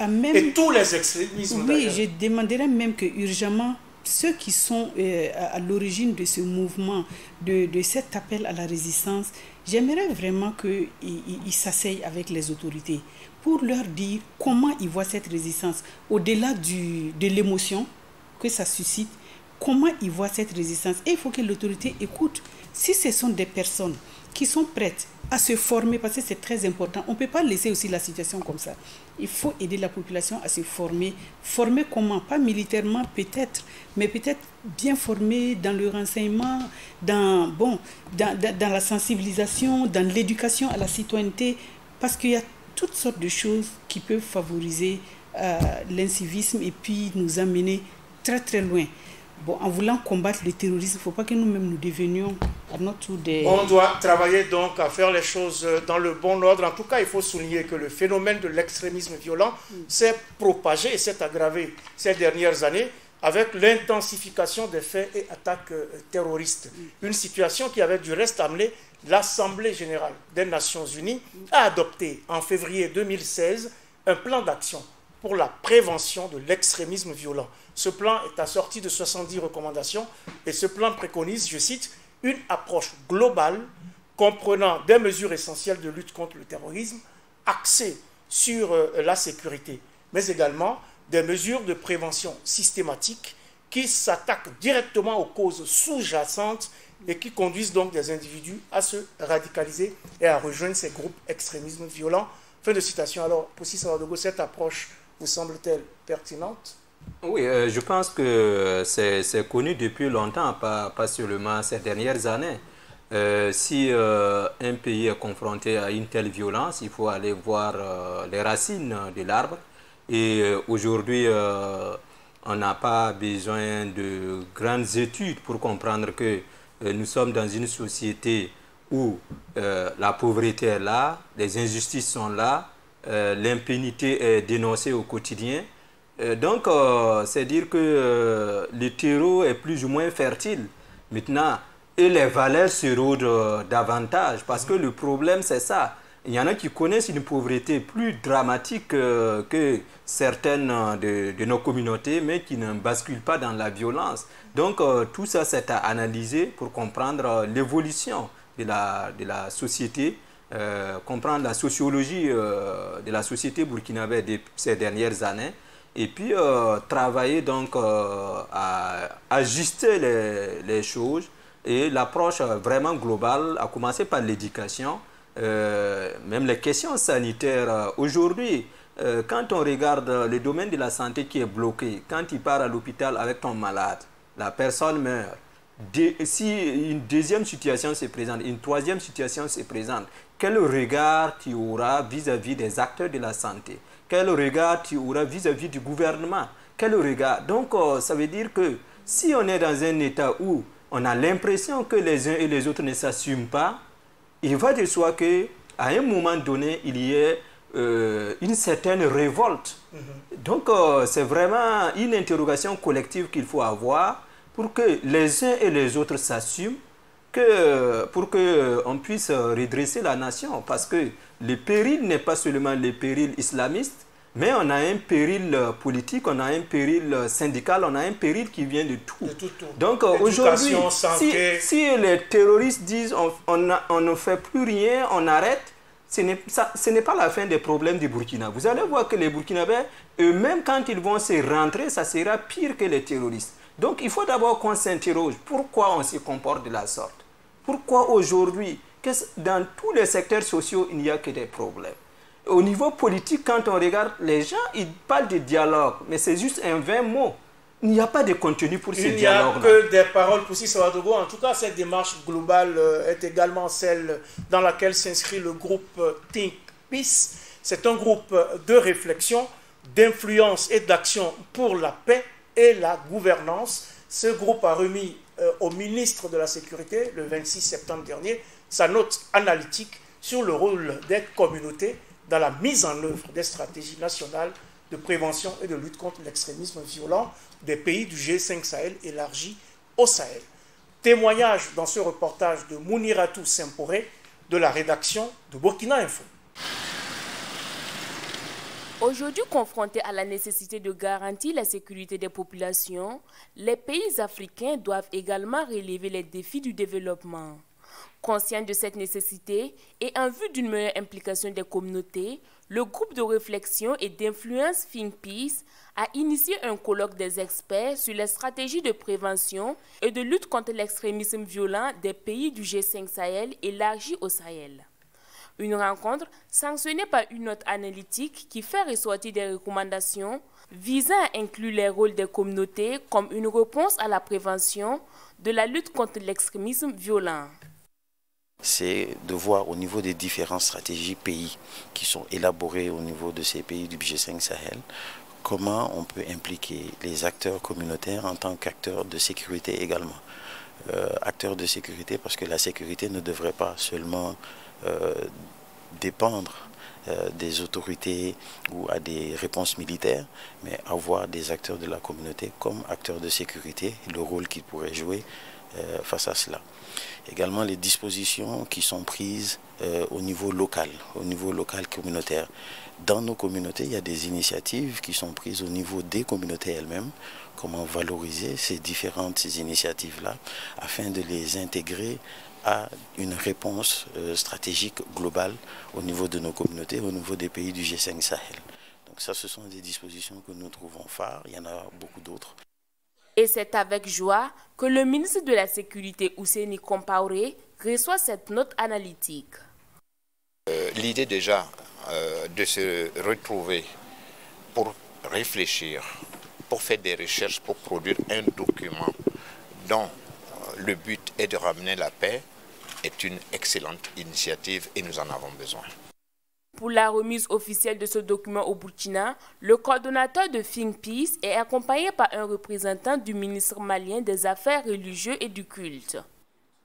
S1: tous les extrémismes.
S2: Oui, je demanderais même que urgemment, ceux qui sont à l'origine de ce mouvement, de cet appel à la résistance, j'aimerais vraiment qu'ils s'asseyent avec les autorités pour leur dire comment ils voient cette résistance, au-delà de l'émotion que ça suscite, comment ils voient cette résistance. Et il faut que l'autorité écoute. Si ce sont des personnes qui sont prêtes à se former, parce que c'est très important, on ne peut pas laisser aussi la situation comme ça. Il faut aider la population à se former. Former comment? Pas militairement peut-être, mais peut-être bien former dans le renseignement, dans la sensibilisation, dans l'éducation à la citoyenneté, parce qu'il y a toutes sortes de choses qui peuvent favoriser l'incivisme et puis nous amener très très loin. Bon, en voulant combattre le terrorisme, il ne faut pas que nous-mêmes nous devenions à notre tour des...
S1: On doit travailler donc à faire les choses dans le bon ordre. En tout cas, il faut souligner que le phénomène de l'extrémisme violent s'est propagé et s'est aggravé ces dernières années avec l'intensification des faits et attaques terroristes. Une situation qui avait du reste amené l'Assemblée générale des Nations unies à adopter en février 2016 un plan d'action pour la prévention de l'extrémisme violent. Ce plan est assorti de 70 recommandations et ce plan préconise, je cite, une approche globale comprenant des mesures essentielles de lutte contre le terrorisme, axées sur la sécurité, mais également des mesures de prévention systématique qui s'attaquent directement aux causes sous-jacentes et qui conduisent donc des individus à se radicaliser et à rejoindre ces groupes extrémisme violent. Fin de citation. Alors, Possi Savadogo, cette approche vous semble-t-elle pertinente?
S3: Oui, je pense que c'est connu depuis longtemps, pas seulement ces dernières années. Si un pays est confronté à une telle violence, il faut aller voir les racines de l'arbre. Et aujourd'hui, on n'a pas besoin de grandes études pour comprendre que nous sommes dans une société où la pauvreté est là, les injustices sont là, l'impunité est dénoncée au quotidien. Donc, c'est dire que le terreau est plus ou moins fertile. Maintenant, et les valeurs s'érodent davantage parce que le problème, c'est ça. Il y en a qui connaissent une pauvreté plus dramatique que certaines de nos communautés, mais qui ne basculent pas dans la violence. Donc, tout ça, c'est à analyser pour comprendre l'évolution de la société, comprendre la sociologie de la société burkinabé de ces dernières années, et puis travailler donc à ajuster les choses et l'approche vraiment globale, à commencer par l'éducation, même les questions sanitaires. Aujourd'hui, quand on regarde le domaine de la santé qui est bloqué, quand tu pars à l'hôpital avec ton malade, la personne meurt. Si une deuxième situation se présente, une troisième situation se présente, quel regard tu auras vis-à-vis des acteurs de la santé? Quel regard tu auras vis-à-vis du gouvernement? Quel regard? Donc, ça veut dire que si on est dans un état où on a l'impression que les uns et les autres ne s'assument pas, il va de soi qu'à un moment donné, il y ait une certaine révolte. Donc, c'est vraiment une interrogation collective qu'il faut avoir pour que les uns et les autres s'assument, pour qu'on puisse redresser la nation. Parce que le péril n'est pas seulement le péril islamiste, mais on a un péril politique, on a un péril syndical, on a un péril qui vient de tout. Donc aujourd'hui, si les terroristes disent on ne fait plus rien, on arrête, ce n'est pas la fin des problèmes du Burkina. Vous allez voir que les Burkinabés, eux-mêmes, quand ils vont se rentrer, ça sera pire que les terroristes. Donc il faut d'abord qu'on s'interroge pourquoi on se comporte de la sorte. Pourquoi aujourd'hui, dans tous les secteurs sociaux, il n'y a que des problèmes. Au niveau politique, quand on regarde, les gens, ils parlent de dialogue, mais c'est juste un vain mot. Il n'y a pas de contenu pour ce dialogue.
S1: Il n'y a que des paroles pour Sissi Ouagadougou. En tout cas, cette démarche globale est également celle dans laquelle s'inscrit le groupe Think Peace. C'est un groupe de réflexion, d'influence et d'action pour la paix et la gouvernance. Ce groupe a remis au ministre de la Sécurité, le 26 septembre dernier, sa note analytique sur le rôle des communautés dans la mise en œuvre des stratégies nationales de prévention et de lutte contre l'extrémisme violent des pays du G5 Sahel élargi au Sahel. Témoignage dans ce reportage de Mouniratou Semporé de la rédaction de Burkina Info.
S8: Aujourd'hui confrontés à la nécessité de garantir la sécurité des populations, les pays africains doivent également relever les défis du développement. Conscient de cette nécessité et en vue d'une meilleure implication des communautés, le groupe de réflexion et d'influence Think Peace a initié un colloque des experts sur les stratégies de prévention et de lutte contre l'extrémisme violent des pays du G5 Sahel élargi au Sahel. Une rencontre sanctionnée par une note analytique qui fait ressortir des recommandations visant à inclure les rôles des communautés comme une réponse à la prévention de la lutte contre l'extrémisme violent.
S9: C'est de voir au niveau des différentes stratégies pays qui sont élaborées au niveau de ces pays du G5 Sahel, comment on peut impliquer les acteurs communautaires en tant qu'acteurs de sécurité également. Acteurs de sécurité parce que la sécurité ne devrait pas seulement dépendre des autorités ou à des réponses militaires, mais avoir des acteurs de la communauté comme acteurs de sécurité, le rôle qu'ils pourraient jouer face à cela. Également les dispositions qui sont prises au niveau local communautaire. Dans nos communautés, il y a des initiatives qui sont prises au niveau des communautés elles-mêmes. Comment valoriser ces différentes initiatives-là afin de les intégrer à une réponse stratégique globale au niveau de nos communautés, au niveau des pays du G5 Sahel. Donc ça, ce sont des dispositions que nous trouvons phares. Il y en a beaucoup d'autres.
S8: Et c'est avec joie que le ministre de la Sécurité, Ousseini Compaoré, reçoit cette note analytique.
S10: L'idée déjà de se retrouver pour réfléchir, pour faire des recherches, pour produire un document dont le but est de ramener la paix est une excellente initiative et nous en avons besoin.
S8: Pour la remise officielle de ce document au Burkina, le coordonnateur de Think Peace est accompagné par un représentant du ministre malien des Affaires religieuses et du culte.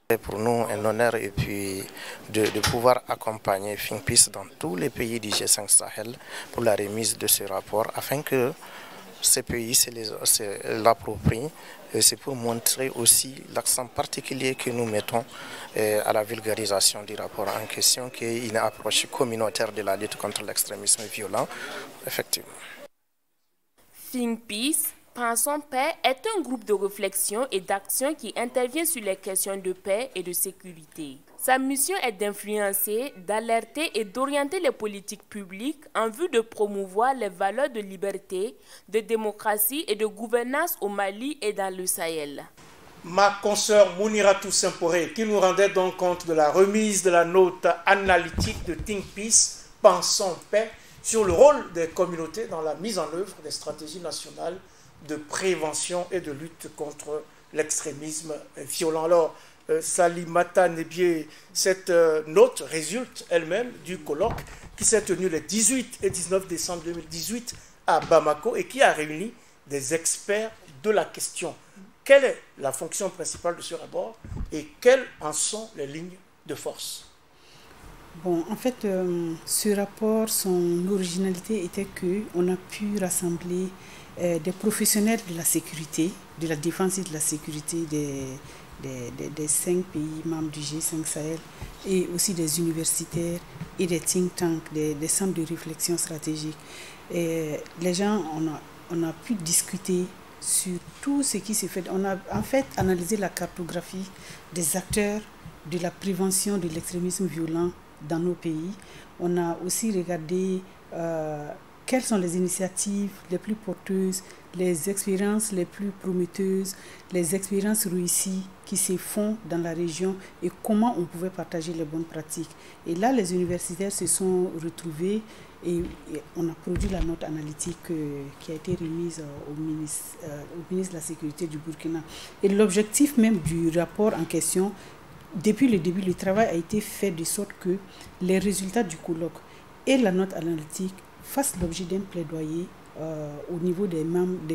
S11: C'est pour nous un honneur et puis de pouvoir accompagner Think Peace dans tous les pays du G5 Sahel pour la remise de ce rapport afin que ces pays l'approprient. C'est pour montrer aussi l'accent particulier que nous mettons à la vulgarisation du rapport en question, qui est une approche communautaire de la lutte contre l'extrémisme violent, effectivement.
S8: Think Peace, Pensons Paix est un groupe de réflexion et d'action qui intervient sur les questions de paix et de sécurité. Sa mission est d'influencer, d'alerter et d'orienter les politiques publiques en vue de promouvoir les valeurs de liberté, de démocratie et de gouvernance au Mali et dans le Sahel.
S1: Ma consoeur Mouniratou Semporé, qui nous rendait donc compte de la remise de la note analytique de Think Peace, Pensons Paix, sur le rôle des communautés dans la mise en œuvre des stratégies nationales de prévention et de lutte contre l'extrémisme violent. Alors, Salimata Nebié, cette note résulte elle-même du colloque qui s'est tenu les 18 et 19 décembre 2018 à Bamako et qui a réuni des experts de la question. Quelle est la fonction principale de ce rapport et quelles en sont les lignes de force?
S2: Bon, en fait, ce rapport, son originalité était qu'on a pu rassembler des professionnels de la sécurité, de la défense et de la sécurité des 5 pays membres du G5 Sahel et aussi des universitaires et des think tanks, des centres de réflexion stratégique. Et les gens, on a pu discuter sur tout ce qui s'est fait. On a en fait analysé la cartographie des acteurs de la prévention de l'extrémisme violent dans nos pays. On a aussi regardé quelles sont les initiatives les plus porteuses, les expériences les plus prometteuses, les expériences réussies qui se font dans la région et comment on pouvait partager les bonnes pratiques. Et là, les universitaires se sont retrouvés et on a produit la note analytique qui a été remise au ministre de la Sécurité du Burkina. Et l'objectif même du rapport en question, depuis le début, le travail a été fait de sorte que les résultats du colloque et la note analytique fassent l'objet d'un plaidoyer au niveau des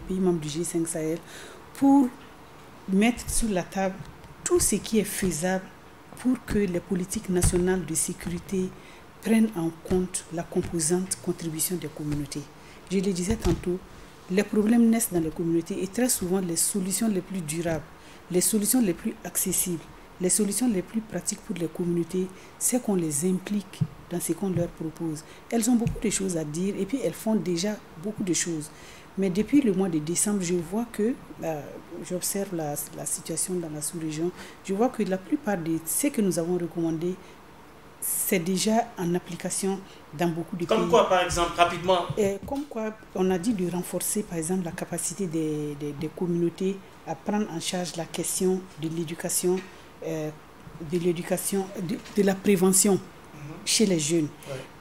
S2: pays membres du G5 Sahel pour mettre sur la table tout ce qui est faisable pour que les politiques nationales de sécurité prennent en compte la composante contribution des communautés. Je le disais tantôt, les problèmes naissent dans les communautés et très souvent les solutions les plus durables, les solutions les plus accessibles, les solutions les plus pratiques pour les communautés, c'est qu'on les implique dans ce qu'on leur propose. Elles ont beaucoup de choses à dire et puis elles font déjà beaucoup de choses. Mais depuis le mois de décembre, je vois que, j'observe la situation dans la sous-région, je vois que la plupart de ce que nous avons recommandé, c'est déjà en application dans beaucoup de pays.
S1: Comme quoi, par exemple, rapidement?
S2: Comme quoi, on a dit de renforcer, par exemple, la capacité des communautés à prendre en charge la question de l'éducation, de la prévention chez les jeunes.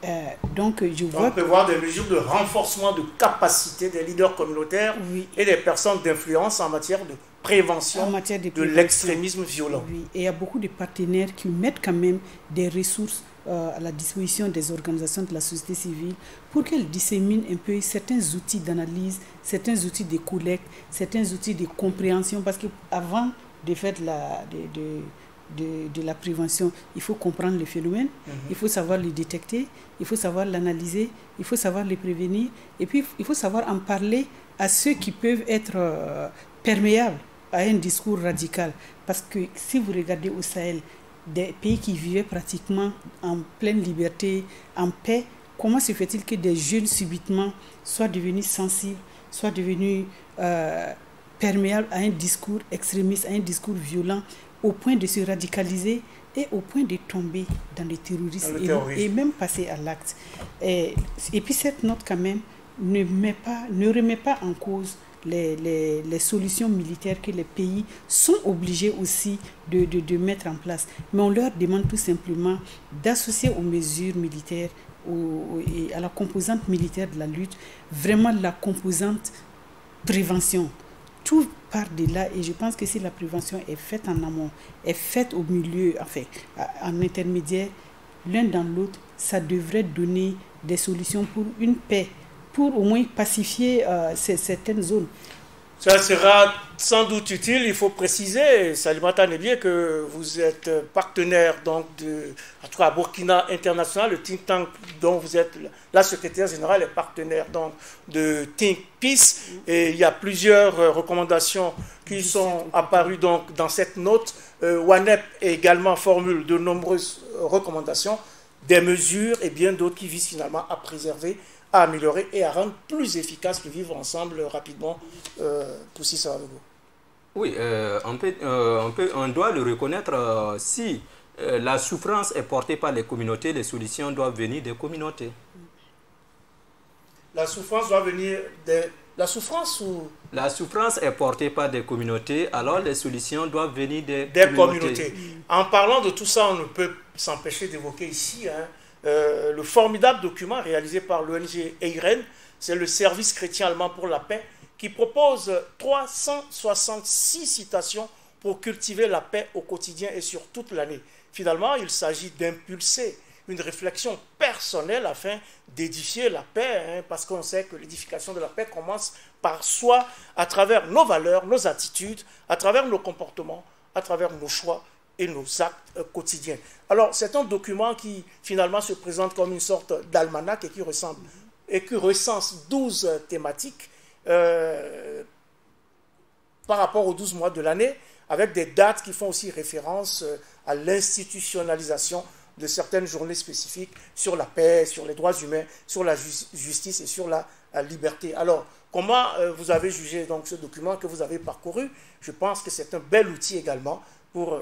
S2: Ouais. Donc, on
S1: peut voir des mesures de renforcement de capacité des leaders communautaires et des personnes d'influence en matière de prévention, de l'extrémisme violent.
S2: Oui. Et il y a beaucoup de partenaires qui mettent quand même des ressources à la disposition des organisations de la société civile pour qu'elles disséminent un peu certains outils d'analyse, certains outils de collecte, certains outils de compréhension, parce qu'avant de faire de la prévention, il faut comprendre le phénomène, il faut savoir le détecter, il faut savoir l'analyser, il faut savoir le prévenir, et puis il faut savoir en parler à ceux qui peuvent être perméables à un discours radical. Parce que si vous regardez au Sahel, des pays qui vivaient pratiquement en pleine liberté, en paix, comment se fait-il que des jeunes subitement soient devenus sensibles, soient devenus perméables à un discours extrémiste, à un discours violent, au point de se radicaliser et au point de tomber dans le terrorisme et même passer à l'acte. Et puis cette note quand même ne remet pas en cause les solutions militaires que les pays sont obligés aussi de mettre en place. Mais on leur demande tout simplement d'associer aux mesures militaires et à la composante militaire de la lutte, vraiment la composante prévention. Tout part de là et je pense que si la prévention est faite en amont, est faite au milieu, enfin, en intermédiaire, l'un dans l'autre, ça devrait donner des solutions pour une paix, pour au moins pacifier certaines zones.
S1: Ça sera sans doute utile. Il faut préciser, Salimata Nebié, que vous êtes partenaire donc en tout cas à Burkina International, le think tank dont vous êtes la secrétaire générale et partenaire donc de Think Peace. Et il y a plusieurs recommandations qui sont apparues donc dans cette note. WANEP également formule de nombreuses recommandations, des mesures et bien d'autres qui visent finalement à préserver, à améliorer et à rendre plus efficace le vivre ensemble rapidement. Poussi Savadogo.
S3: Oui, on doit le reconnaître. Si la souffrance est portée par les communautés, les solutions doivent venir des communautés.
S1: La souffrance doit venir des... La souffrance ou...
S3: La souffrance est portée par des communautés, alors les solutions doivent venir des
S1: communautés. En parlant de tout ça, on ne peut s'empêcher d'évoquer ici le formidable document réalisé par l'ONG EIREN, c'est le Service chrétien allemand pour la paix, qui propose 366 citations pour cultiver la paix au quotidien et sur toute l'année. Finalement, il s'agit d'impulser une réflexion personnelle afin d'édifier la paix, parce qu'on sait que l'édification de la paix commence par soi, à travers nos valeurs, nos attitudes, à travers nos comportements, à travers nos choix et nos actes quotidiens. Alors, c'est un document qui, finalement, se présente comme une sorte d'almanach et qui recense 12 thématiques par rapport aux 12 mois de l'année, avec des dates qui font aussi référence à l'institutionnalisation de certaines journées spécifiques sur la paix, sur les droits humains, sur la justice et sur la liberté. Alors, comment vous avez jugé donc ce document que vous avez parcouru? Je pense que c'est un bel outil également pour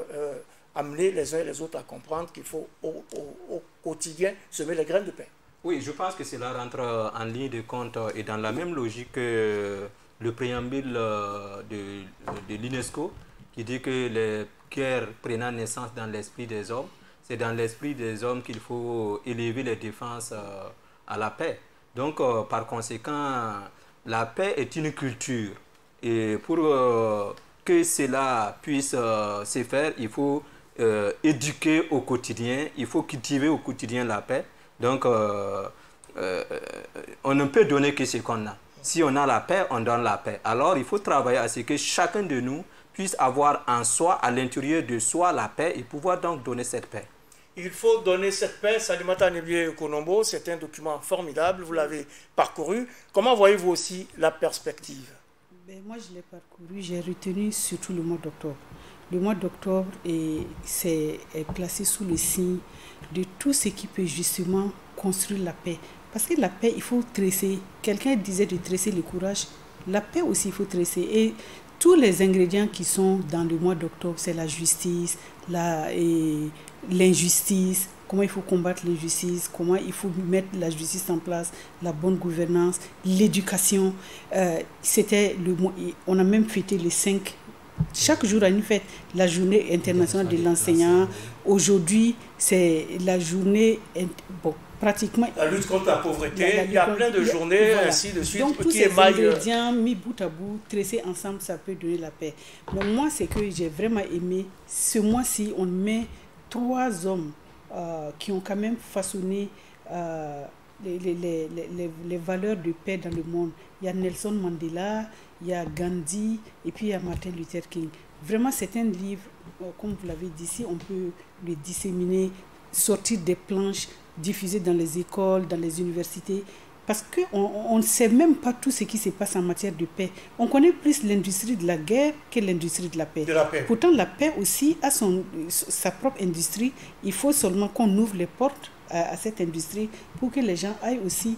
S1: amener les uns et les autres à comprendre qu'il faut au quotidien semer les graines de paix.
S3: Oui, je pense que cela rentre en ligne de compte et dans la même logique que le préambule de l'UNESCO qui dit que les guerres prenant naissance dans l'esprit des hommes, c'est dans l'esprit des hommes qu'il faut élever les défenses à la paix. Donc, par conséquent, la paix est une culture. Et pour que cela puisse se faire, il faut éduquer au quotidien, il faut cultiver au quotidien la paix. Donc, on ne peut donner que ce qu'on a. Si on a la paix, on donne la paix. Alors, il faut travailler à ce que chacun de nous puisse avoir en soi, à l'intérieur de soi, la paix et pouvoir donc donner cette paix.
S1: Il faut donner cette paix. Salimata Nebié Konombo, c'est un document formidable, vous l'avez parcouru. Comment voyez-vous aussi la perspective?
S2: Moi, je l'ai parcouru, j'ai retenu surtout le mois d'octobre. Le mois d'octobre est placé sous le signe de tout ce qui peut justement construire la paix. Parce que la paix, il faut tresser. Quelqu'un disait de tresser le courage. La paix aussi, il faut tresser. Et tous les ingrédients qui sont dans le mois d'octobre, c'est la justice, l'injustice, comment il faut combattre l'injustice, comment il faut mettre la justice en place, la bonne gouvernance, l'éducation. C'était le mois, on a même fêté le 5. Chaque jour a une fête, la journée internationale de l'enseignant. Aujourd'hui, c'est la journée, pratiquement...
S1: La lutte contre la pauvreté, il y a plein de journées, voilà. Ainsi de suite.
S2: Donc tous ces ingrédients mis bout à bout, tressés ensemble, ça peut donner la paix. Mais moi, c'est que j'ai vraiment aimé, ce mois-ci, on met 3 hommes qui ont quand même façonné les valeurs de paix dans le monde. Il y a Nelson Mandela, il y a Gandhi et puis il y a Martin Luther King. Vraiment, c'est un livre, comme vous l'avez dit, si on peut le disséminer, sortir des planches, diffuser dans les écoles, dans les universités, parce qu'on ne sait même pas tout ce qui se passe en matière de paix. On connaît plus l'industrie de la guerre que l'industrie de la paix. Pourtant, la paix aussi a sa propre industrie. Il faut seulement qu'on ouvre les portes à cette industrie pour que les gens aillent aussi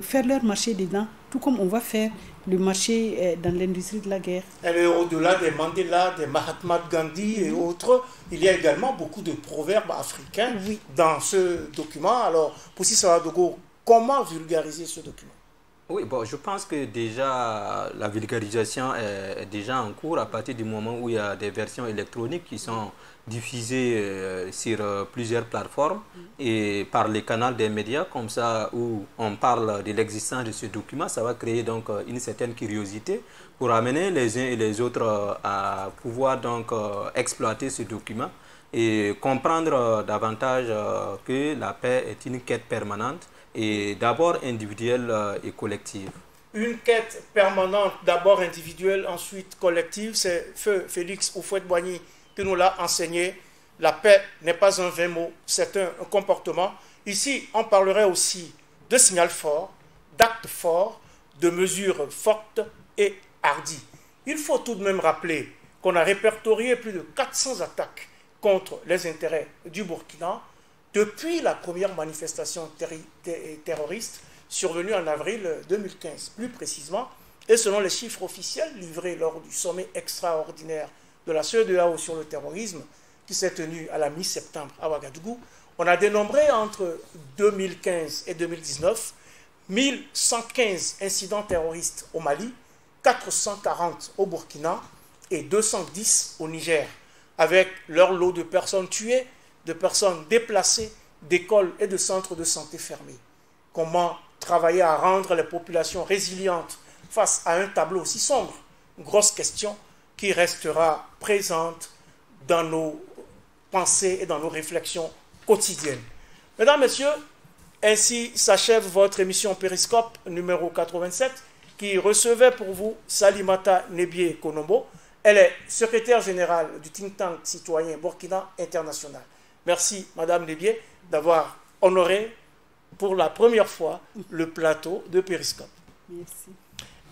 S2: faire leur marché dedans, tout comme on va faire le marché dans l'industrie de la guerre.
S1: Et au-delà des Mandela, des Mahatma Gandhi et autres, il y a également beaucoup de proverbes africains dans ce document. Alors, Poussi Savadogo, comment vulgariser ce document?
S3: Oui, je pense que déjà la vulgarisation est déjà en cours à partir du moment où il y a des versions électroniques qui sont diffusées sur plusieurs plateformes et par les canaux des médias, comme ça, où on parle de l'existence de ce document. Ça va créer donc une certaine curiosité pour amener les uns et les autres à pouvoir donc exploiter ce document et comprendre davantage que la paix est une quête permanente et d'abord individuelle et collective.
S1: une quête permanente, d'abord individuelle, ensuite collective. C'est Feu Félix Houphouët-Boigny qui nous l'a enseigné. La paix n'est pas un vain mot, c'est un comportement. Ici, on parlerait aussi de signal fort, d'actes forts, de mesures fortes et hardies. Il faut tout de même rappeler qu'on a répertorié plus de 400 attaques contre les intérêts du Burkina depuis la première manifestation terroriste survenue en avril 2015, plus précisément, et selon les chiffres officiels livrés lors du sommet extraordinaire de la CEDEAO sur le terrorisme, qui s'est tenu à la mi-septembre à Ouagadougou, on a dénombré entre 2015 et 2019 1115 incidents terroristes au Mali, 440 au Burkina et 210 au Niger, avec leur lot de personnes tuées, de personnes déplacées, d'écoles et de centres de santé fermés. Comment travailler à rendre les populations résilientes face à un tableau aussi sombre? Grosse question qui restera présente dans nos pensées et dans nos réflexions quotidiennes. Mesdames, Messieurs, ainsi s'achève votre émission Périscope numéro 87 qui recevait pour vous Salimata Nebié Konombo. Elle est secrétaire générale du think tank citoyen Burkina International. Merci, Madame Nebié, d'avoir honoré pour la première fois le plateau de Périscope.
S2: Merci.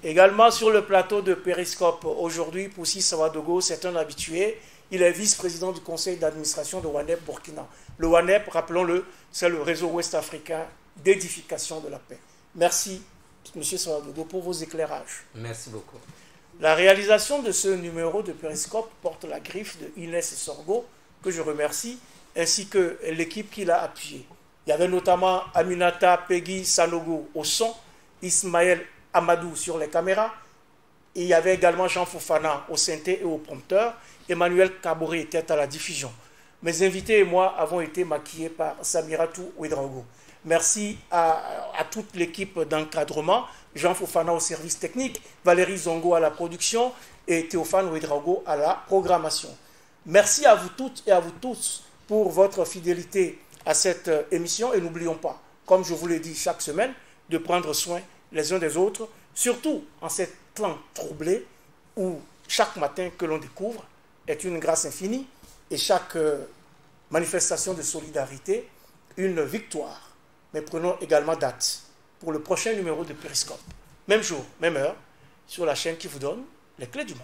S1: Également sur le plateau de Périscope aujourd'hui, Poussi Sawadogo, c'est un habitué. Il est vice-président du conseil d'administration de WANEP Burkina. Le WANEP, rappelons-le, c'est le réseau ouest-africain d'édification de la paix. Merci, M. Sawadogo, pour vos éclairages.
S3: Merci beaucoup.
S1: La réalisation de ce numéro de Périscope porte la griffe de Inès Sorgo, que je remercie, ainsi que l'équipe qui l'a appuyé. Il y avait notamment Aminata Peggy Sanogo au son, Ismaël Amadou sur les caméras, et il y avait également Jean Fofana au synthé et au prompteur, Emmanuel Kaboré était à la diffusion. Mes invités et moi avons été maquillés par Samiratou Ouedraogo. Merci à toute l'équipe d'encadrement, Jean Fofana au service technique, Valérie Zongo à la production et Théophane Ouedraogo à la programmation. Merci à vous toutes et à vous tous pour votre fidélité à cette émission et n'oublions pas, comme je vous l'ai dit chaque semaine, de prendre soin les uns des autres, surtout en cet temps troublé où chaque matin que l'on découvre est une grâce infinie et chaque manifestation de solidarité une victoire. Mais prenons également date pour le prochain numéro de Périscope. Même jour, même heure, sur la chaîne qui vous donne les clés du monde.